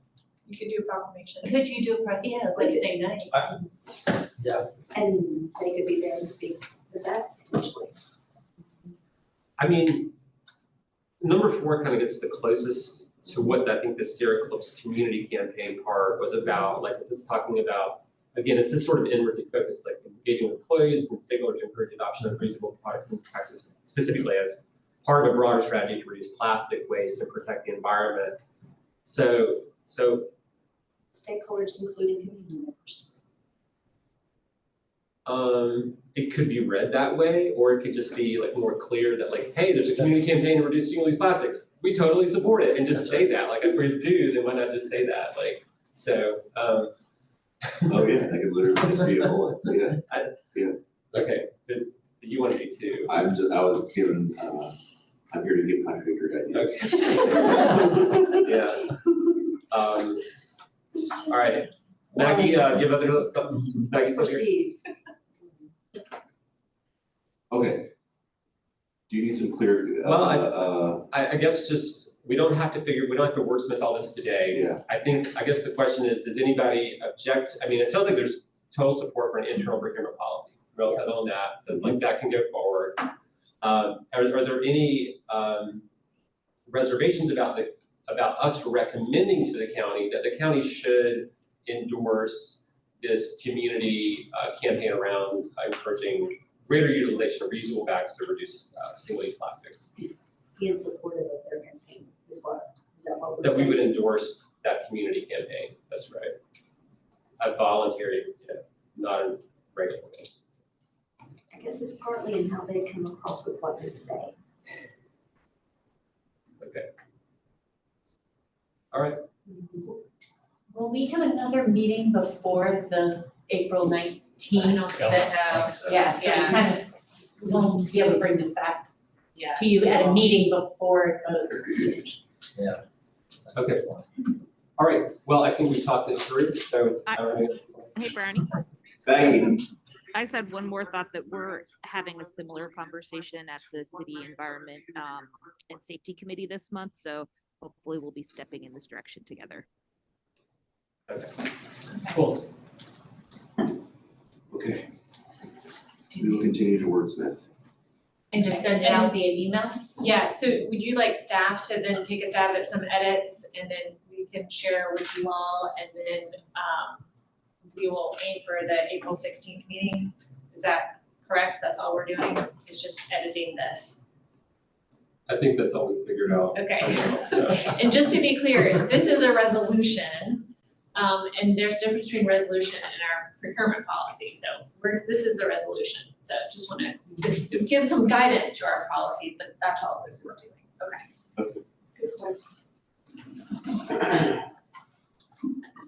You could do a proclamation. Could you do a, yeah, like same night? and they could be there to speak with that potentially. I mean, number 4 kind of gets the closest to what I think the Sierra Club's community campaign part was about, like, it's talking about, again, it's this sort of inwardly focused, like engaging with employees and stakeholders to encourage adoption of reasonable products and practices, specifically as part of a broader strategy to reduce plastic waste and protect the environment. So Stakeholders including community members. it could be read that way, or it could just be like more clear that like, hey, there's a community campaign to reduce single-use plastics. We totally support it, and just say that. Like, if we do, then why not just say that? Like, so, Oh, yeah, that could literally just be a bullet, yeah. okay, but you want to be too. I was given, I'm here to give contradictory ideas. Okay. Yeah. All right, Maggie, give other thoughts. Let's Maggie, proceed. Okay. Do you need some clear, Well, I guess just, we don't have to wordsmith all this today. yeah, I guess the question is, does anybody object? I mean, it sounds like there's total support for an internal procurement policy. We're all set on that, so like that can go forward. Are there any reservations about us recommending to the county that the county should endorse this community campaign around encouraging greater utilization of reusable bags to reduce single-use plastics? Be in support of their campaign is that what we're That we saying? would endorse that community campaign, that's right. A voluntary, not a regular one. I guess it's partly in how they come across with what they say. Okay. All right, Will we have another meeting before the April 19th? I don't think so. Yeah, so we Yeah. kind of won't be able to bring this back Yeah. to you at a meeting before it goes. Yeah. Okay. All right, well, I think we've talked this through, so. Hey, Brownie. Maggie, I just had one more thought that we're having a similar conversation at the city environment and safety committee this month. So hopefully we'll be stepping in this direction together. Okay. Cool. Okay. We will continue to wordsmith. And just send it out via email? Yeah, so would you like staff to then take a stab at some edits and then we can share with you all and then we will aim for the April 16th meeting? Is that correct? That's all we're doing, is just editing this? I think that's all we figured out. Okay. Yeah. And just to be clear, this is a resolution, and there's a difference between resolution and our procurement policy, so this is the resolution. So just wanna give some guidance to our policy, but that's all this is doing, okay.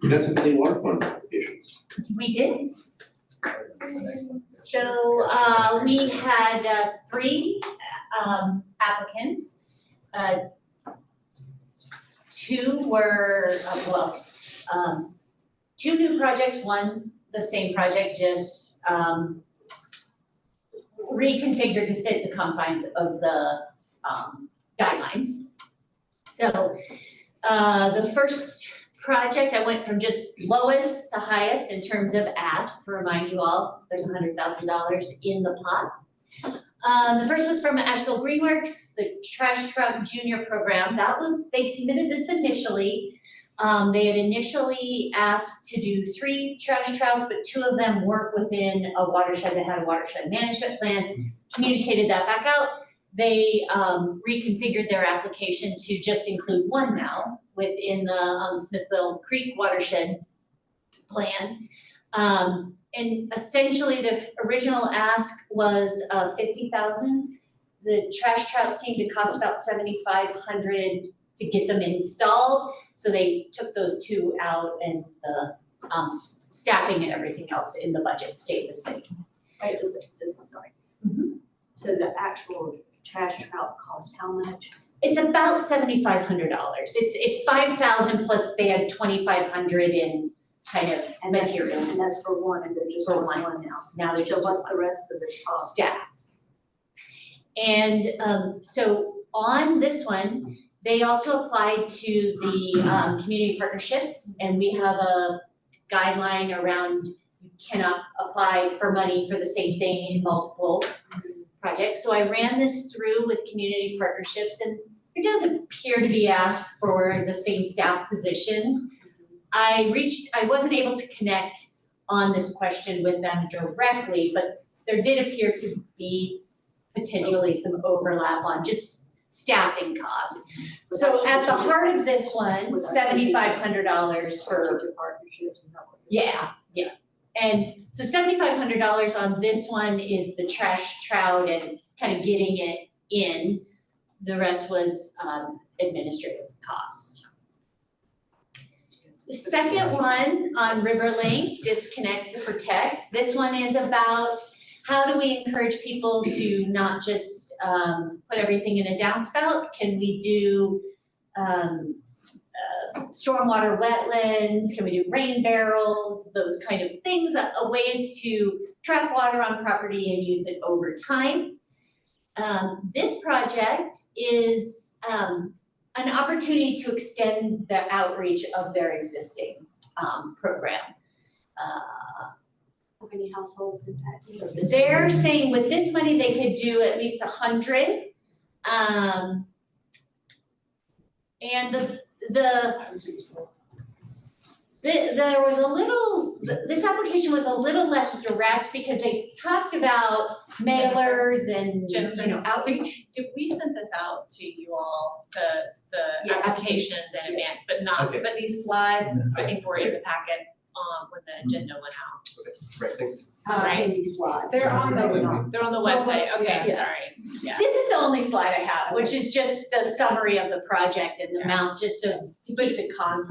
We got some clean water fund applications. We did. So, we had 3 applicants. 2 were, 2 new projects, 1 the same project, just reconfigured to fit the confines of the guidelines. So, the first project, I went from just lowest to highest in terms of ask. To remind you all, there's $100,000 in the pot. The first was from Asheville Greenworks, the Trash Truck Junior Program. They submitted this initially. They had initially asked to do 3 trash trouts, but 2 of them weren't within a watershed that had a watershed management plan. Communicated that back out. They reconfigured their application to just include 1 now within the Smithville Creek watershed plan. And essentially the original ask was $50,000. The trash trouts seemed to cost about $7,500 to get them installed. So they took those 2 out and the staffing and everything else in the budget stayed the same. Right, sorry. So the actual trash trout cost how much? It's about $7,500. It's $5,000 plus they had $2,500 in kind of materials. And that's for 1, and they're just For on one. 1 now. Now they're So just what's the rest of the cost? staff. And so on this one, they also applied to the community partnerships, and we have a guideline around you cannot apply for money for the same thing in multiple projects. So I ran this through with community partnerships, and it does appear to be asked for the same staff positions. I wasn't able to connect on this question with them directly, but there did appear to be potentially some overlap on just staffing costs. So at the heart of this one, $7,500 for Partnerships, is that what? yeah. And so $7,500 on this one is the trash trout and kind of getting it in. The rest was administrative cost. The second one on River Link, Disconnect to Protect. This one is about how do we encourage people to not just put everything in a downspout? Can we do stormwater wetlands? Can we do rain barrels? Those kind of things, ways to trap water on property and use it over time. This project is an opportunity to extend the outreach of their existing program. How many households impacted? They're saying with this money, they could do at least 100. And there was a little, this application was a little less direct because they talked about mailers and, outreach. Did we send this out to you all, the Yes. applications in advance, but not, Okay. but these slides, I think were in the packet, when the agenda went out. Okay, right, thanks. Right. These slides. They're on the website, okay, Yeah. sorry, yeah. This is the only slide I have, which is just a summary of the project and the amount, just to keep the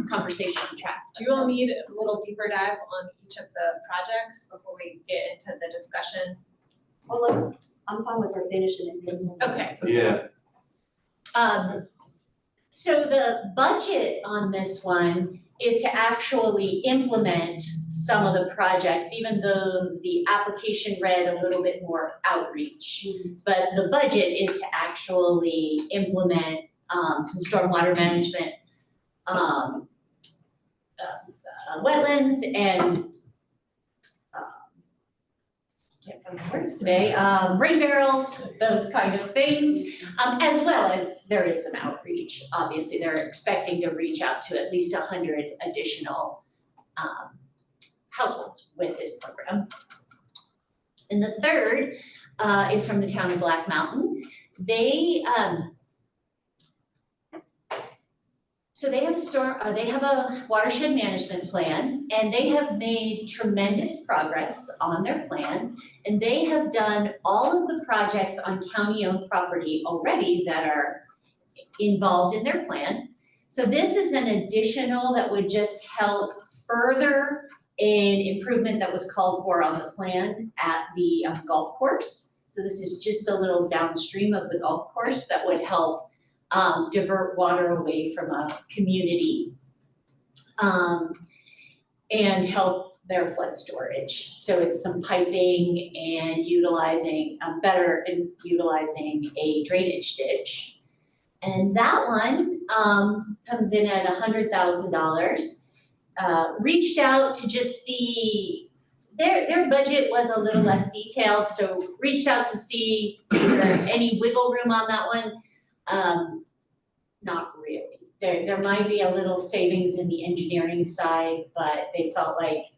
conversation on track. Do you all need a little deeper dive on each of the projects before we get into the discussion? Well, I'm fine with her finishing it then. Okay. Yeah. So the budget on this one is to actually implement some of the projects, even though the application read a little bit more outreach. But the budget is to actually implement some stormwater management, wetlands and can't find the words today, rain barrels, those kind of things, as well as there is some outreach. Obviously, they're expecting to reach out to at least 100 additional households with this program. And the third is from the town of Black Mountain. They they have a watershed management plan, and they have made tremendous progress on their plan. And they have done all of the projects on county-owned property already that are involved in their plan. So this is an additional that would just help further an improvement that was called for on the plan at the golf course. So this is just a little downstream of the golf course that would help divert water away from a community and help their flood storage. So it's some piping and utilizing a drainage ditch. And that one comes in at $100,000. Reached out to just see, their budget was a little less detailed, so reached out to see if there any wiggle room on that one. Not really. There might be a little savings in the engineering side, but they felt like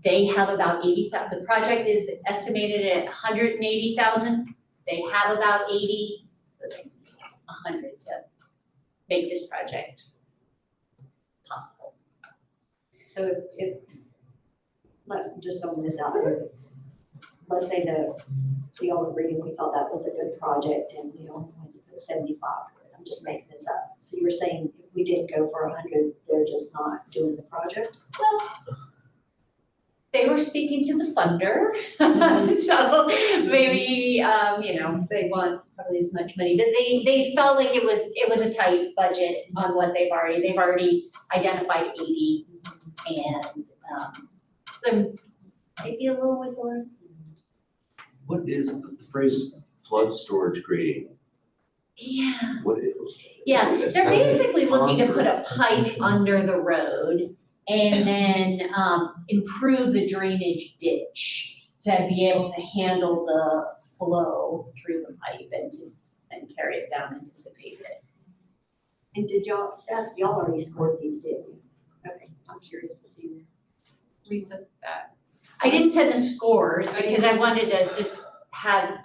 they have about 80,000. The project is estimated at 180,000. They have about 80, so they need 100 to make this project possible. So if just throwing this out there, let's say that we all agreed and we thought that was a good project and we only wanted to put 75 for it. I'm just making this up. So you were saying if we didn't go for 100, they're just not doing the project? Well, they were speaking to the funder, so maybe, they want probably as much money, but they felt like it was a tight budget on what they've already identified 80, and, so maybe a little wiggle room. What is the phrase flood storage grading? Yeah. What is? Yeah, is it they're a basically looking to put a pond? pipe under the road and then improve the drainage ditch to be able to handle the flow through the pipe and carry it down and dissipate it. And did y'all already scored these, didn't you? Okay, I'm curious to see. We said that. I didn't send the scores because I wanted to just have,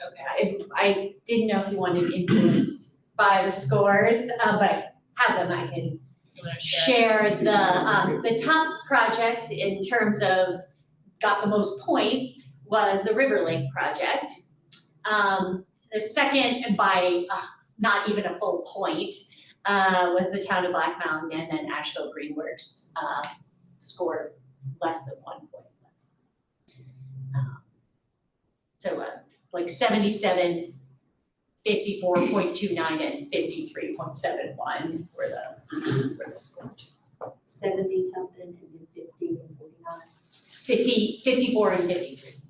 I didn't know if you wanted influenced by the scores, but have them, I can share the top project in terms of got the most points was the Riverlink project. The second by not even a full point was the town of Black Mountain, and then Asheville Greenworks scored less than 1 point less. So like 77, 54.29 and 53.71 were the scores. 70 something and then 50 and 49. 54 and 53.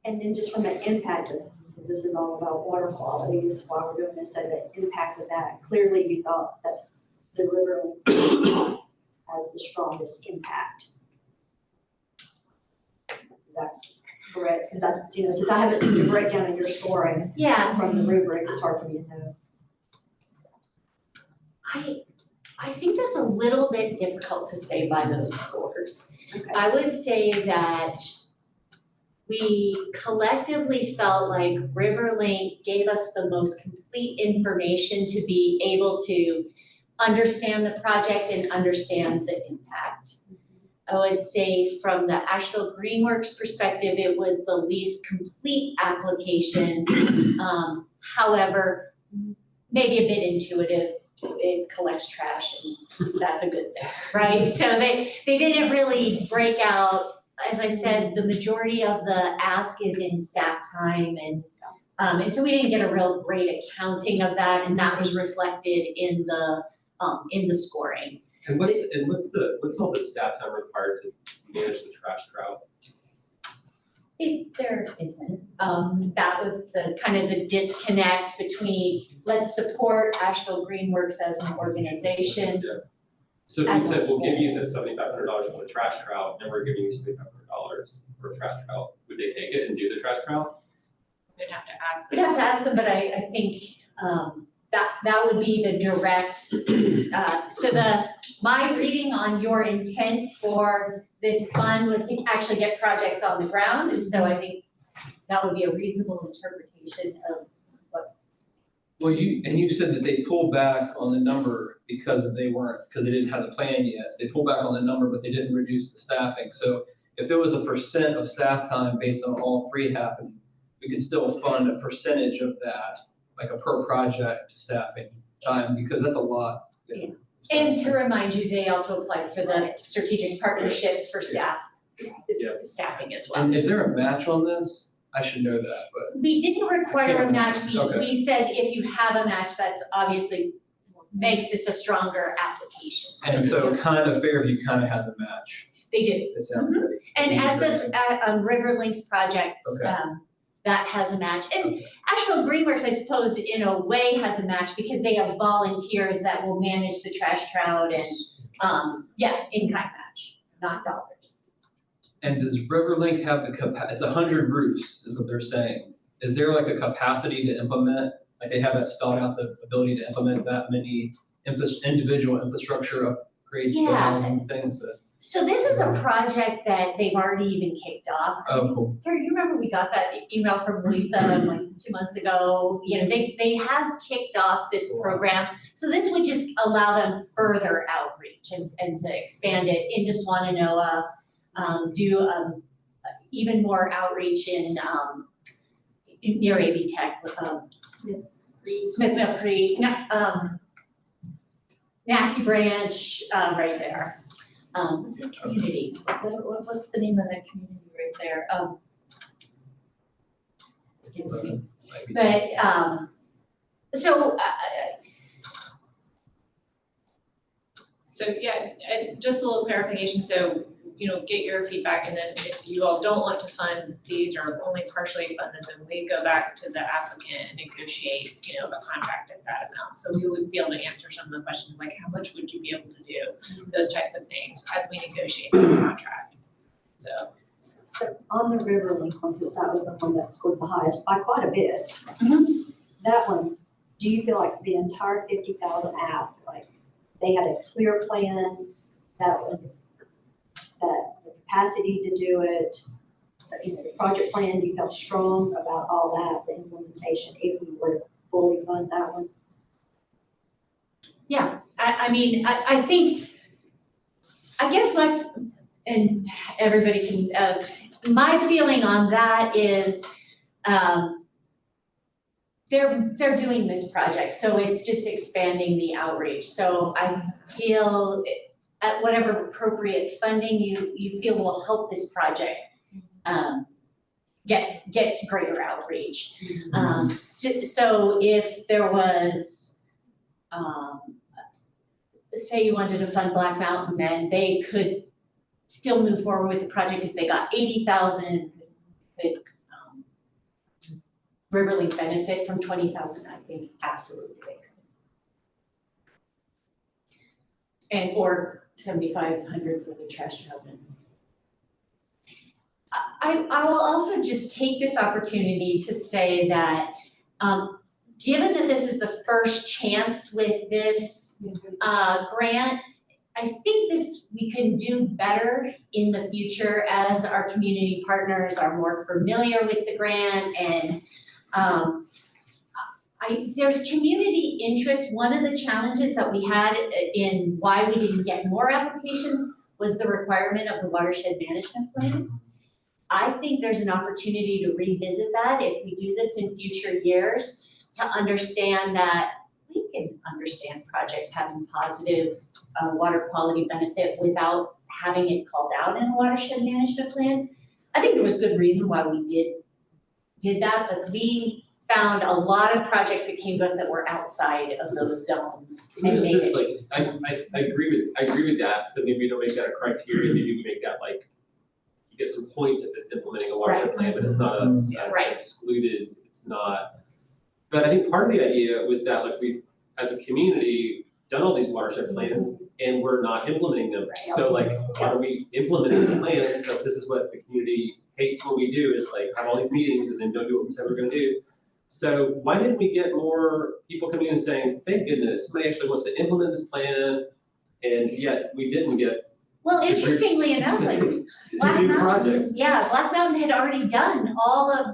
And then just from the impact of, because this is all about water quality, this is why we're doing this, so the impact of that, clearly you thought that the river has the strongest impact. Is that correct? Because since I haven't seen the breakdown in your scoring from the rubric, it's hard for me to know. I think that's a little bit difficult to say by those scores. Okay. I would say that we collectively felt like Riverlink gave us the most complete information to be able to understand the project and understand the impact. I would say from the Asheville Greenworks perspective, it was the least complete application. However, maybe a bit intuitive. It collects trash and that's a good thing, right? So they didn't really break out. As I said, the majority of the ask is in staff time and And so we didn't get a real great accounting of that, and that was reflected in the scoring. And what's all the staff time required to manage the trash route? There isn't. That was the kind of the disconnect between let's support Asheville Greenworks as an organization. Yeah. So if we said, we'll give you the $7,500 for the trash route, and we're giving you $7,500 for a trash route, would they take it and do the trash route? We'd have to ask We'd them. have to ask them, but I think that would be the direct, so my reading on your intent for this fund was to actually get projects on the ground, and so I think that would be a reasonable interpretation of what. Well, you said that they pulled back on the number because they didn't have the plan yet. They pulled back on the number, but they didn't reduce the staffing. So if there was a percent of staff time based on all three happening, we could still fund a percentage of that, like a per project staffing time, because that's a lot. Yeah. And to remind you, they also applied for the strategic partnerships for staffing as well. And is there a match on this? I should know that, but. We didn't require a match, Okay. we said if you have a match, that's obviously makes this a stronger application. And so kind of Fairview kind of has a match. They do. It sounds like. And as does River Links project, Okay. that has a match. And Asheville Greenworks, I suppose, in a way has a match because they have volunteers that will manage the trash trout and, in-kind match, not dollars. And does Riverlink have it's 100 roofs is what they're saying. Is there like a capacity to implement, like they have that spelled out, the ability to implement that many individual infrastructure upgrades, programs and things that? So this is a project that they've already even kicked off. Oh, cool. Terry, you remember we got that email from Lisa like 2 months ago? You know, they have kicked off this program. So this would just allow them further outreach and to expand it in just Wananoa, do even more outreach in near AB Tech with Smith Mill Creek, Nasty Branch, right there. What's the community? What's the name of that community right there? Excuse me. But, So yeah, and just a little clarification, so, get your feedback, and then if you all don't want to fund these or only partially fund them, then we go back to the applicant and negotiate, a contract at that amount. So we would be able to answer some of the questions, like how much would you be able to do, those types of things, as we negotiate the contract, so. So on the River Link one, since that was the one that scored the highest by quite a bit, that one, do you feel like the entire 50,000 ask, like they had a clear plan that the capacity to do it, the project plan, you felt strong about all that, the implementation, if we were to fully fund that one? yeah, I mean, I think, I guess and everybody can, my feeling on that is, they're doing this project, so it's just expanding the outreach. So I feel at whatever appropriate funding you feel will help this project get greater outreach. So if there was, say you wanted to fund Black Mountain, and they could still move forward with the project if they got 80,000, could Riverlink benefit from 20,000, I think absolutely they could. And or 7,500 for the trash development. I will also just take this opportunity to say that given that this is the first chance with this grant, I think we can do better in the future as our community partners are more familiar with the grant, and there's community interest. One of the challenges that we had in why we didn't get more applications was the requirement of the watershed management plan. I think there's an opportunity to revisit that if we do this in future years, to understand that we can understand projects having positive water quality benefit without having it called out in a watershed management plan. I think there was good reason why we did that, but we found a lot of projects that came to us that were outside of those zones. To me, And it's made just it, like, I agree with that, so maybe we don't make that a criteria, maybe we make that like, you get some points if it's implementing a watershed plan, but it's not a Right. excluded, it's not. But I think part of the idea was that like we, as a community, done all these watershed plans and we're not implementing them. So like, why are we implementing the plans? Because this is what the community hates when we do, is like have all these meetings and then don't do what we said we're gonna do. So why didn't we get more people coming in and saying, thank goodness, somebody actually wants to implement this plan, and yet we didn't get well, interestingly enough, like Black to do Mountain, projects. yeah, Black Mountain had already done all of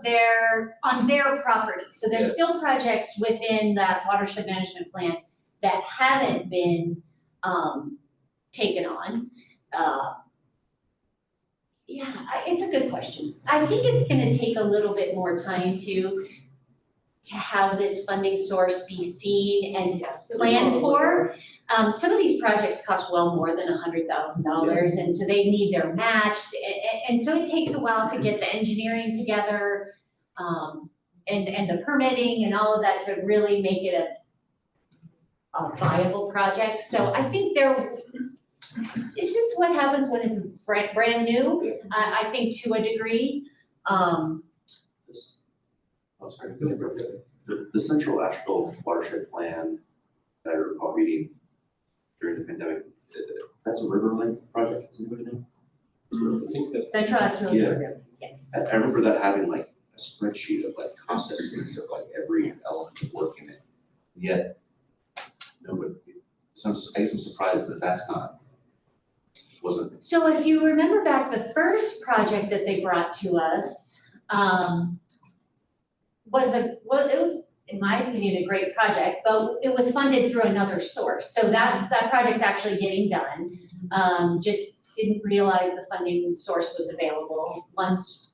on their property. So there's Yeah. still projects within that watershed management plan that haven't been, taken on. It's a good question. I think it's gonna take a little bit more time to have this funding source be seen and planned for. Some of these projects cost well more than $100,000, and so they need their match. And so it takes a while to get the engineering together, and the permitting and all of that to really make it a viable project. So I think it's just what happens when it's brand new, I think to a degree. Sorry, the Central Asheville watershed plan that I recall reading during the pandemic, that's a river link project, does anybody know? I think so. Central Asheville, Yeah. yes. I remember that having like a spreadsheet of like cost estimates of like every element of work in it, yet nobody, so I guess I'm surprised that that's not, wasn't. So if you remember back, the first project that they brought to us, it was, in my opinion, a great project, but it was funded through another source. So that project's actually getting done. Just didn't realize the funding source was available. Once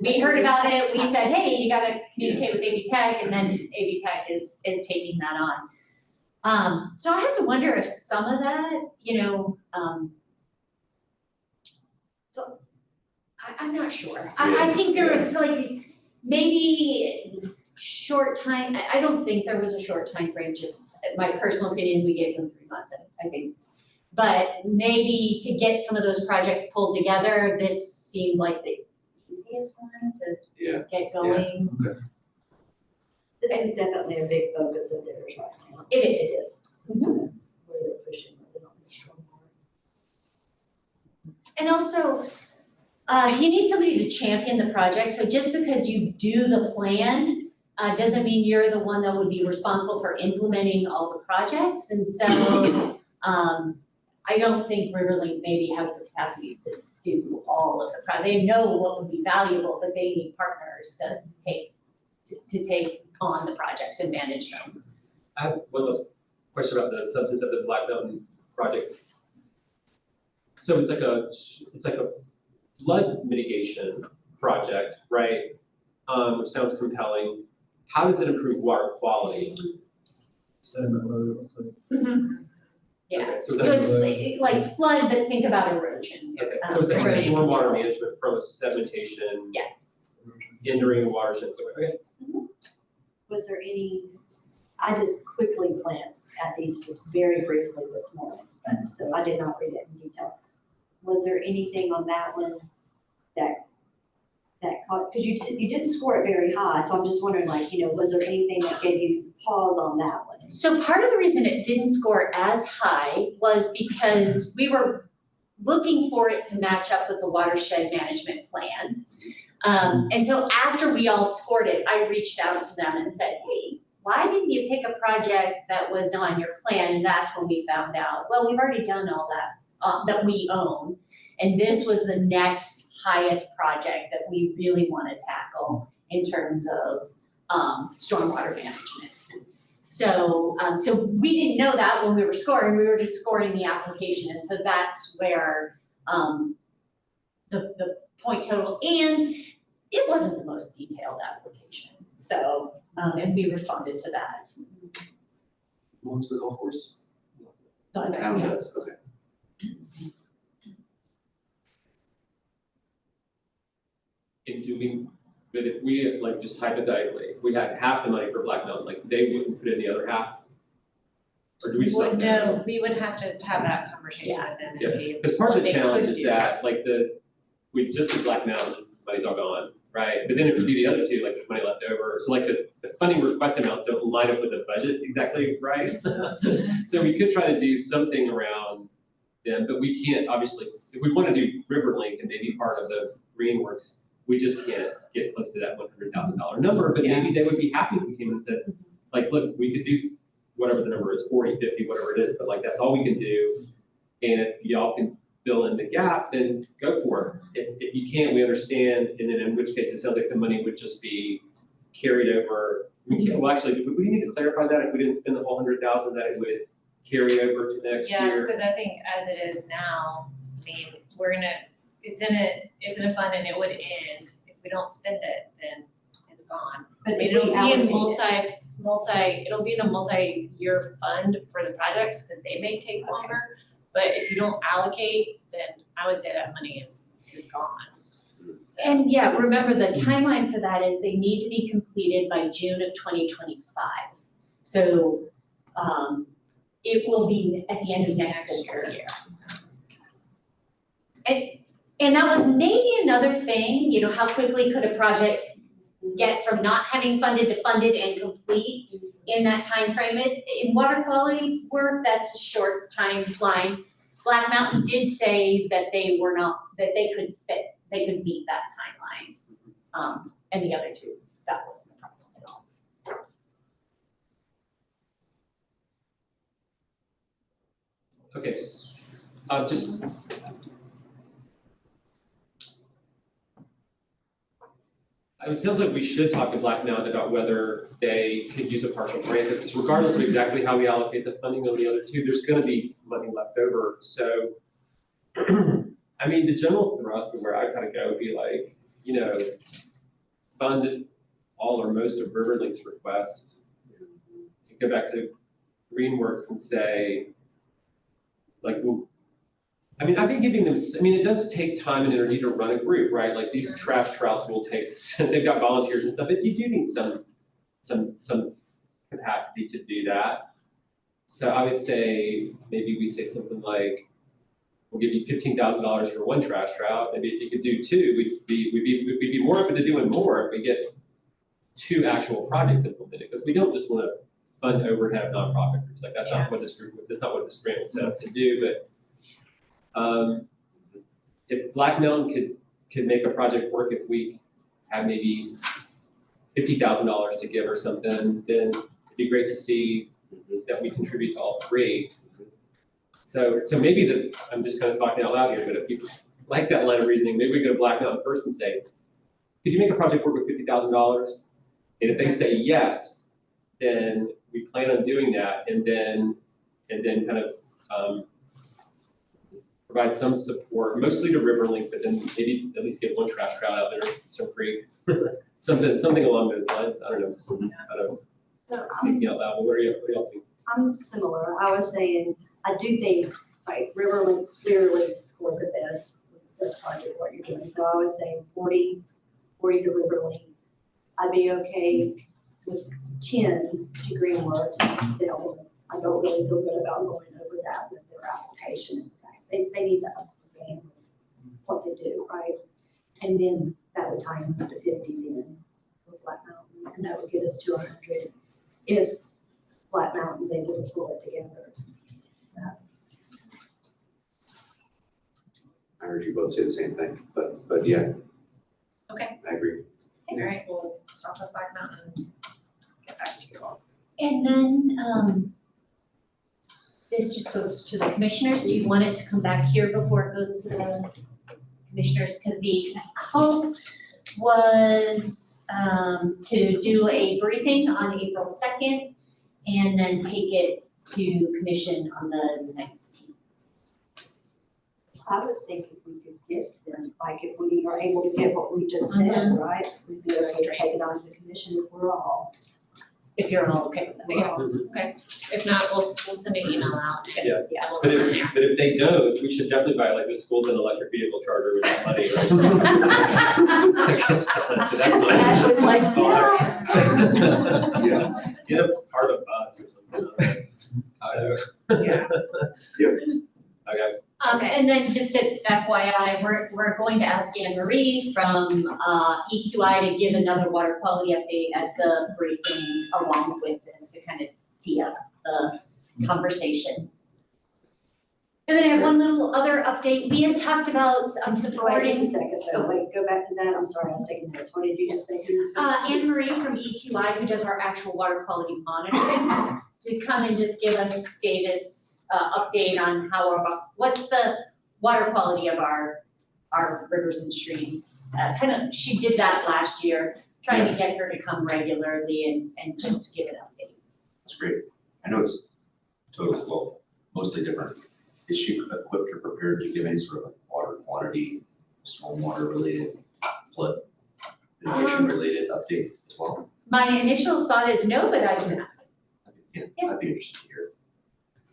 we heard about it, we said, hey, you gotta communicate with AV Tech, and then AV Tech is taking that on. So I have to wonder if some of that, so I'm not sure. I think there was like, maybe short time, I don't think there was a short time frame. Just my personal opinion, we gave them 3 months, I think. But maybe to get some of those projects pulled together, this seemed like the easiest one to get going. Okay. This is definitely a big focus of theirs right now. It is. Where they're pushing really on this stormwater. And also, you need somebody to champion the project. So just because you do the plan, doesn't mean you're the one that would be responsible for implementing all the projects. And so, I don't think Riverlink maybe has the capacity to do all of the projects. They know what would be valuable, but they need partners to take on the projects and manage them. I have one last question about the substance of the Black Mountain project. So it's like a flood mitigation project, right? Which sounds compelling. How does it improve water quality? Sediment load. Yeah, Okay, so it's like flood, but think about erosion. Okay, so it's like Erosion stormwater control. management from a sedimentation Yes. entering the watershed, so, okay. Was there any, I just quickly glanced at these just very briefly this morning, so I did not read it in detail. Was there anything on that one that caught, because you didn't score it very high, so I'm just wondering, like, was there anything that gave you pause on that one? So part of the reason it didn't score as high was because we were looking for it to match up with the watershed management plan. And so after we all scored it, I reached out to them and said, hey, why didn't you pick a project that was on your plan? And that's when we found out, well, we've already done all that, that we own. And this was the next highest project that we really want to tackle in terms of stormwater management. So we didn't know that when we were scoring, we were just scoring the application. And so that's where the point total, and it wasn't the most detailed application. So, and we responded to that. What was the golf course? The But, town yeah. does, okay. And do we, But if we, like, just hypothetically, if we had half the money for Black Mountain, like, they wouldn't put in the other half? Or do we still? No, we would have to have that conversation with them and see. Because part of what the they challenge could is do. that, like, we just did Black Mountain, money's all gone, right? But then if you do the other two, like, there's money left over, so like the funding request amounts don't line up with the budget exactly, right? So we could try to do something around them, but we can't, obviously, if we want to do Riverlink and maybe part of the Greenworks, we just can't get close to that $100,000 number, but maybe they would be happy if we came in and said, like, look, we could do whatever the number is, 40, 50, whatever it is, but like, that's all we can do. And if y'all can fill in the gap, then go for it. If you can't, we understand, and then in which case, it sounds like the money would just be carried over. We can't, well, actually, we need to clarify that if we didn't spend the whole 100,000, that it would carry over to next Yeah, year. because I think as it is now, I mean, it's in a fund and it would end. If we don't spend it, then it's gone. But I mean, if it'll we be in allocate it'll be in a multi-year fund for the projects, because they may take longer. But if you don't allocate, then I would say that money is gone. So, And yeah, remember the timeline for that is they need to be completed by June of 2025. So, it will be at the end of next fiscal year. And that was maybe another thing, you know, how quickly could a project get from not having funded to funded and complete in that time frame? In water quality work, that's a short timeline. Black Mountain did say that they could meet that timeline. And the other two, that wasn't a problem at all. Okay, just. It sounds like we should talk to Black Mountain about whether they could use a partial grant. Because regardless of exactly how we allocate the funding on the other two, there's gonna be money left over, so. I mean, the general thrust of where I kind of go would be like, you know, fund all or most of Riverlink's request. And go back to Greenworks and say, like, well, I mean, I think giving them, I mean, it does take time and energy to run a group, right? Like these trash trouts will take, they've got volunteers and stuff, but you do need some capacity to do that. So I would say, maybe we say something like, we'll give you $15,000 for one trash trout. Maybe if you could do two, we'd be more open to doing more if we get two actual projects implemented. Because we don't just want to fund overhead nonprofit groups. Like that's not what this grant was set up to do. But if Black Mountain could make a project work, if we had maybe $50,000 to give or something, then it'd be great to see that we contribute to all three. So maybe I'm just kind of talking out loud here, but if you like that line of reasoning, maybe we go to Black Mountain first and say, could you make a project work with $50,000? And if they say yes, then we plan on doing that, and then kind of provide some support, mostly to Riverlink, but then maybe at least get one trash crowd out there, some free, something along those lines. I don't know, just thinking out loud. What do y'all think? I'm similar. I was saying, I do think, like, Riverlink clearly scored the best with this project, what you're doing. So I was saying 40 to Riverlink. I'd be okay with 10 to Greenworks. I don't really feel good about going over that with their application. In fact, they need to up the game with what they do, right? And then that would tie in with the 50 then with Black Mountain, and that would get us to 100 if Black Mountain's able to pull it together. I heard you both say the same thing, but yeah. Okay. I agree. All right, we'll talk with Black Mountain and get back to you all. And then, this just goes to the commissioners. Do you want it to come back here before it goes to the commissioners? Because the hope was, to do a briefing on April 2nd and then take it to commission on the 19th. I would think if we could get them, like if we are able to get what we just said, right? We'd be able to take it on to the commission if we're all. if you're all okay with that. Yeah. If not, we'll send an email out. and Yeah. we'll But go from if, there. but if they don't, we should definitely buy like the schools an electric vehicle charger with that money, right? So that's what Ashley's like, Yeah. Get a part of us or something. Yeah. Okay. And then just a FYI, we're going to ask Anne Marie from EQI to give another water quality update at the briefing along with this to kind of tee up the conversation. And then I have one little other update. We had talked about Wait just a supporting second, though. Wait, go back to that. I'm sorry, I was taking notes. What did you just say? Who was going? Anne Marie from EQI, who does our actual water quality monitoring, to come and just give us status update on how what's the water quality of our rivers and streams. She did that last year, trying to get her to come regularly and just give an update. That's great. I know it's mostly different. Is she equipped or prepared to give any sort of like water quantity, stormwater related, flood mitigation related update as well? My initial thought is no, but I can ask. Yeah, I'd be interested to hear.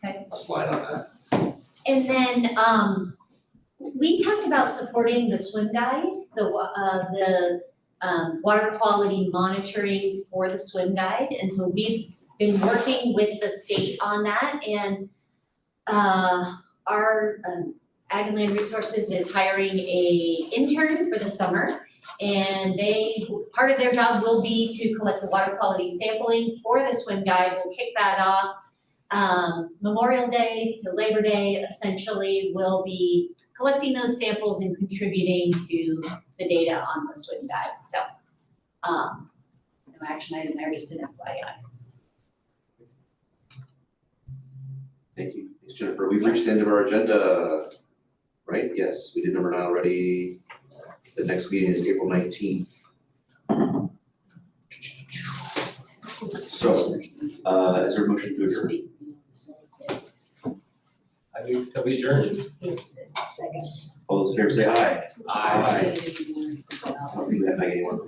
Okay. A slide on that. And then, we talked about supporting the swim guide, the water quality monitoring for the swim guide. And so we've been working with the state on that, and our Ag and Land Resources is hiring a intern for the summer. And part of their job will be to collect the water quality sampling for the swim guide. We'll kick that off Memorial Day to Labor Day. Essentially, we'll be collecting those samples and contributing to the data on the swim guide. So, no action item there, just an FYI. Thank you. Thanks, Jennifer. We've reached the end of our agenda, right? Yes, we did number 9 already. The next meeting is April 19th. So, is there a motion to adjourn? I mean, can we adjourn? Second. All those in favor say aye. Aye. Do you have any more?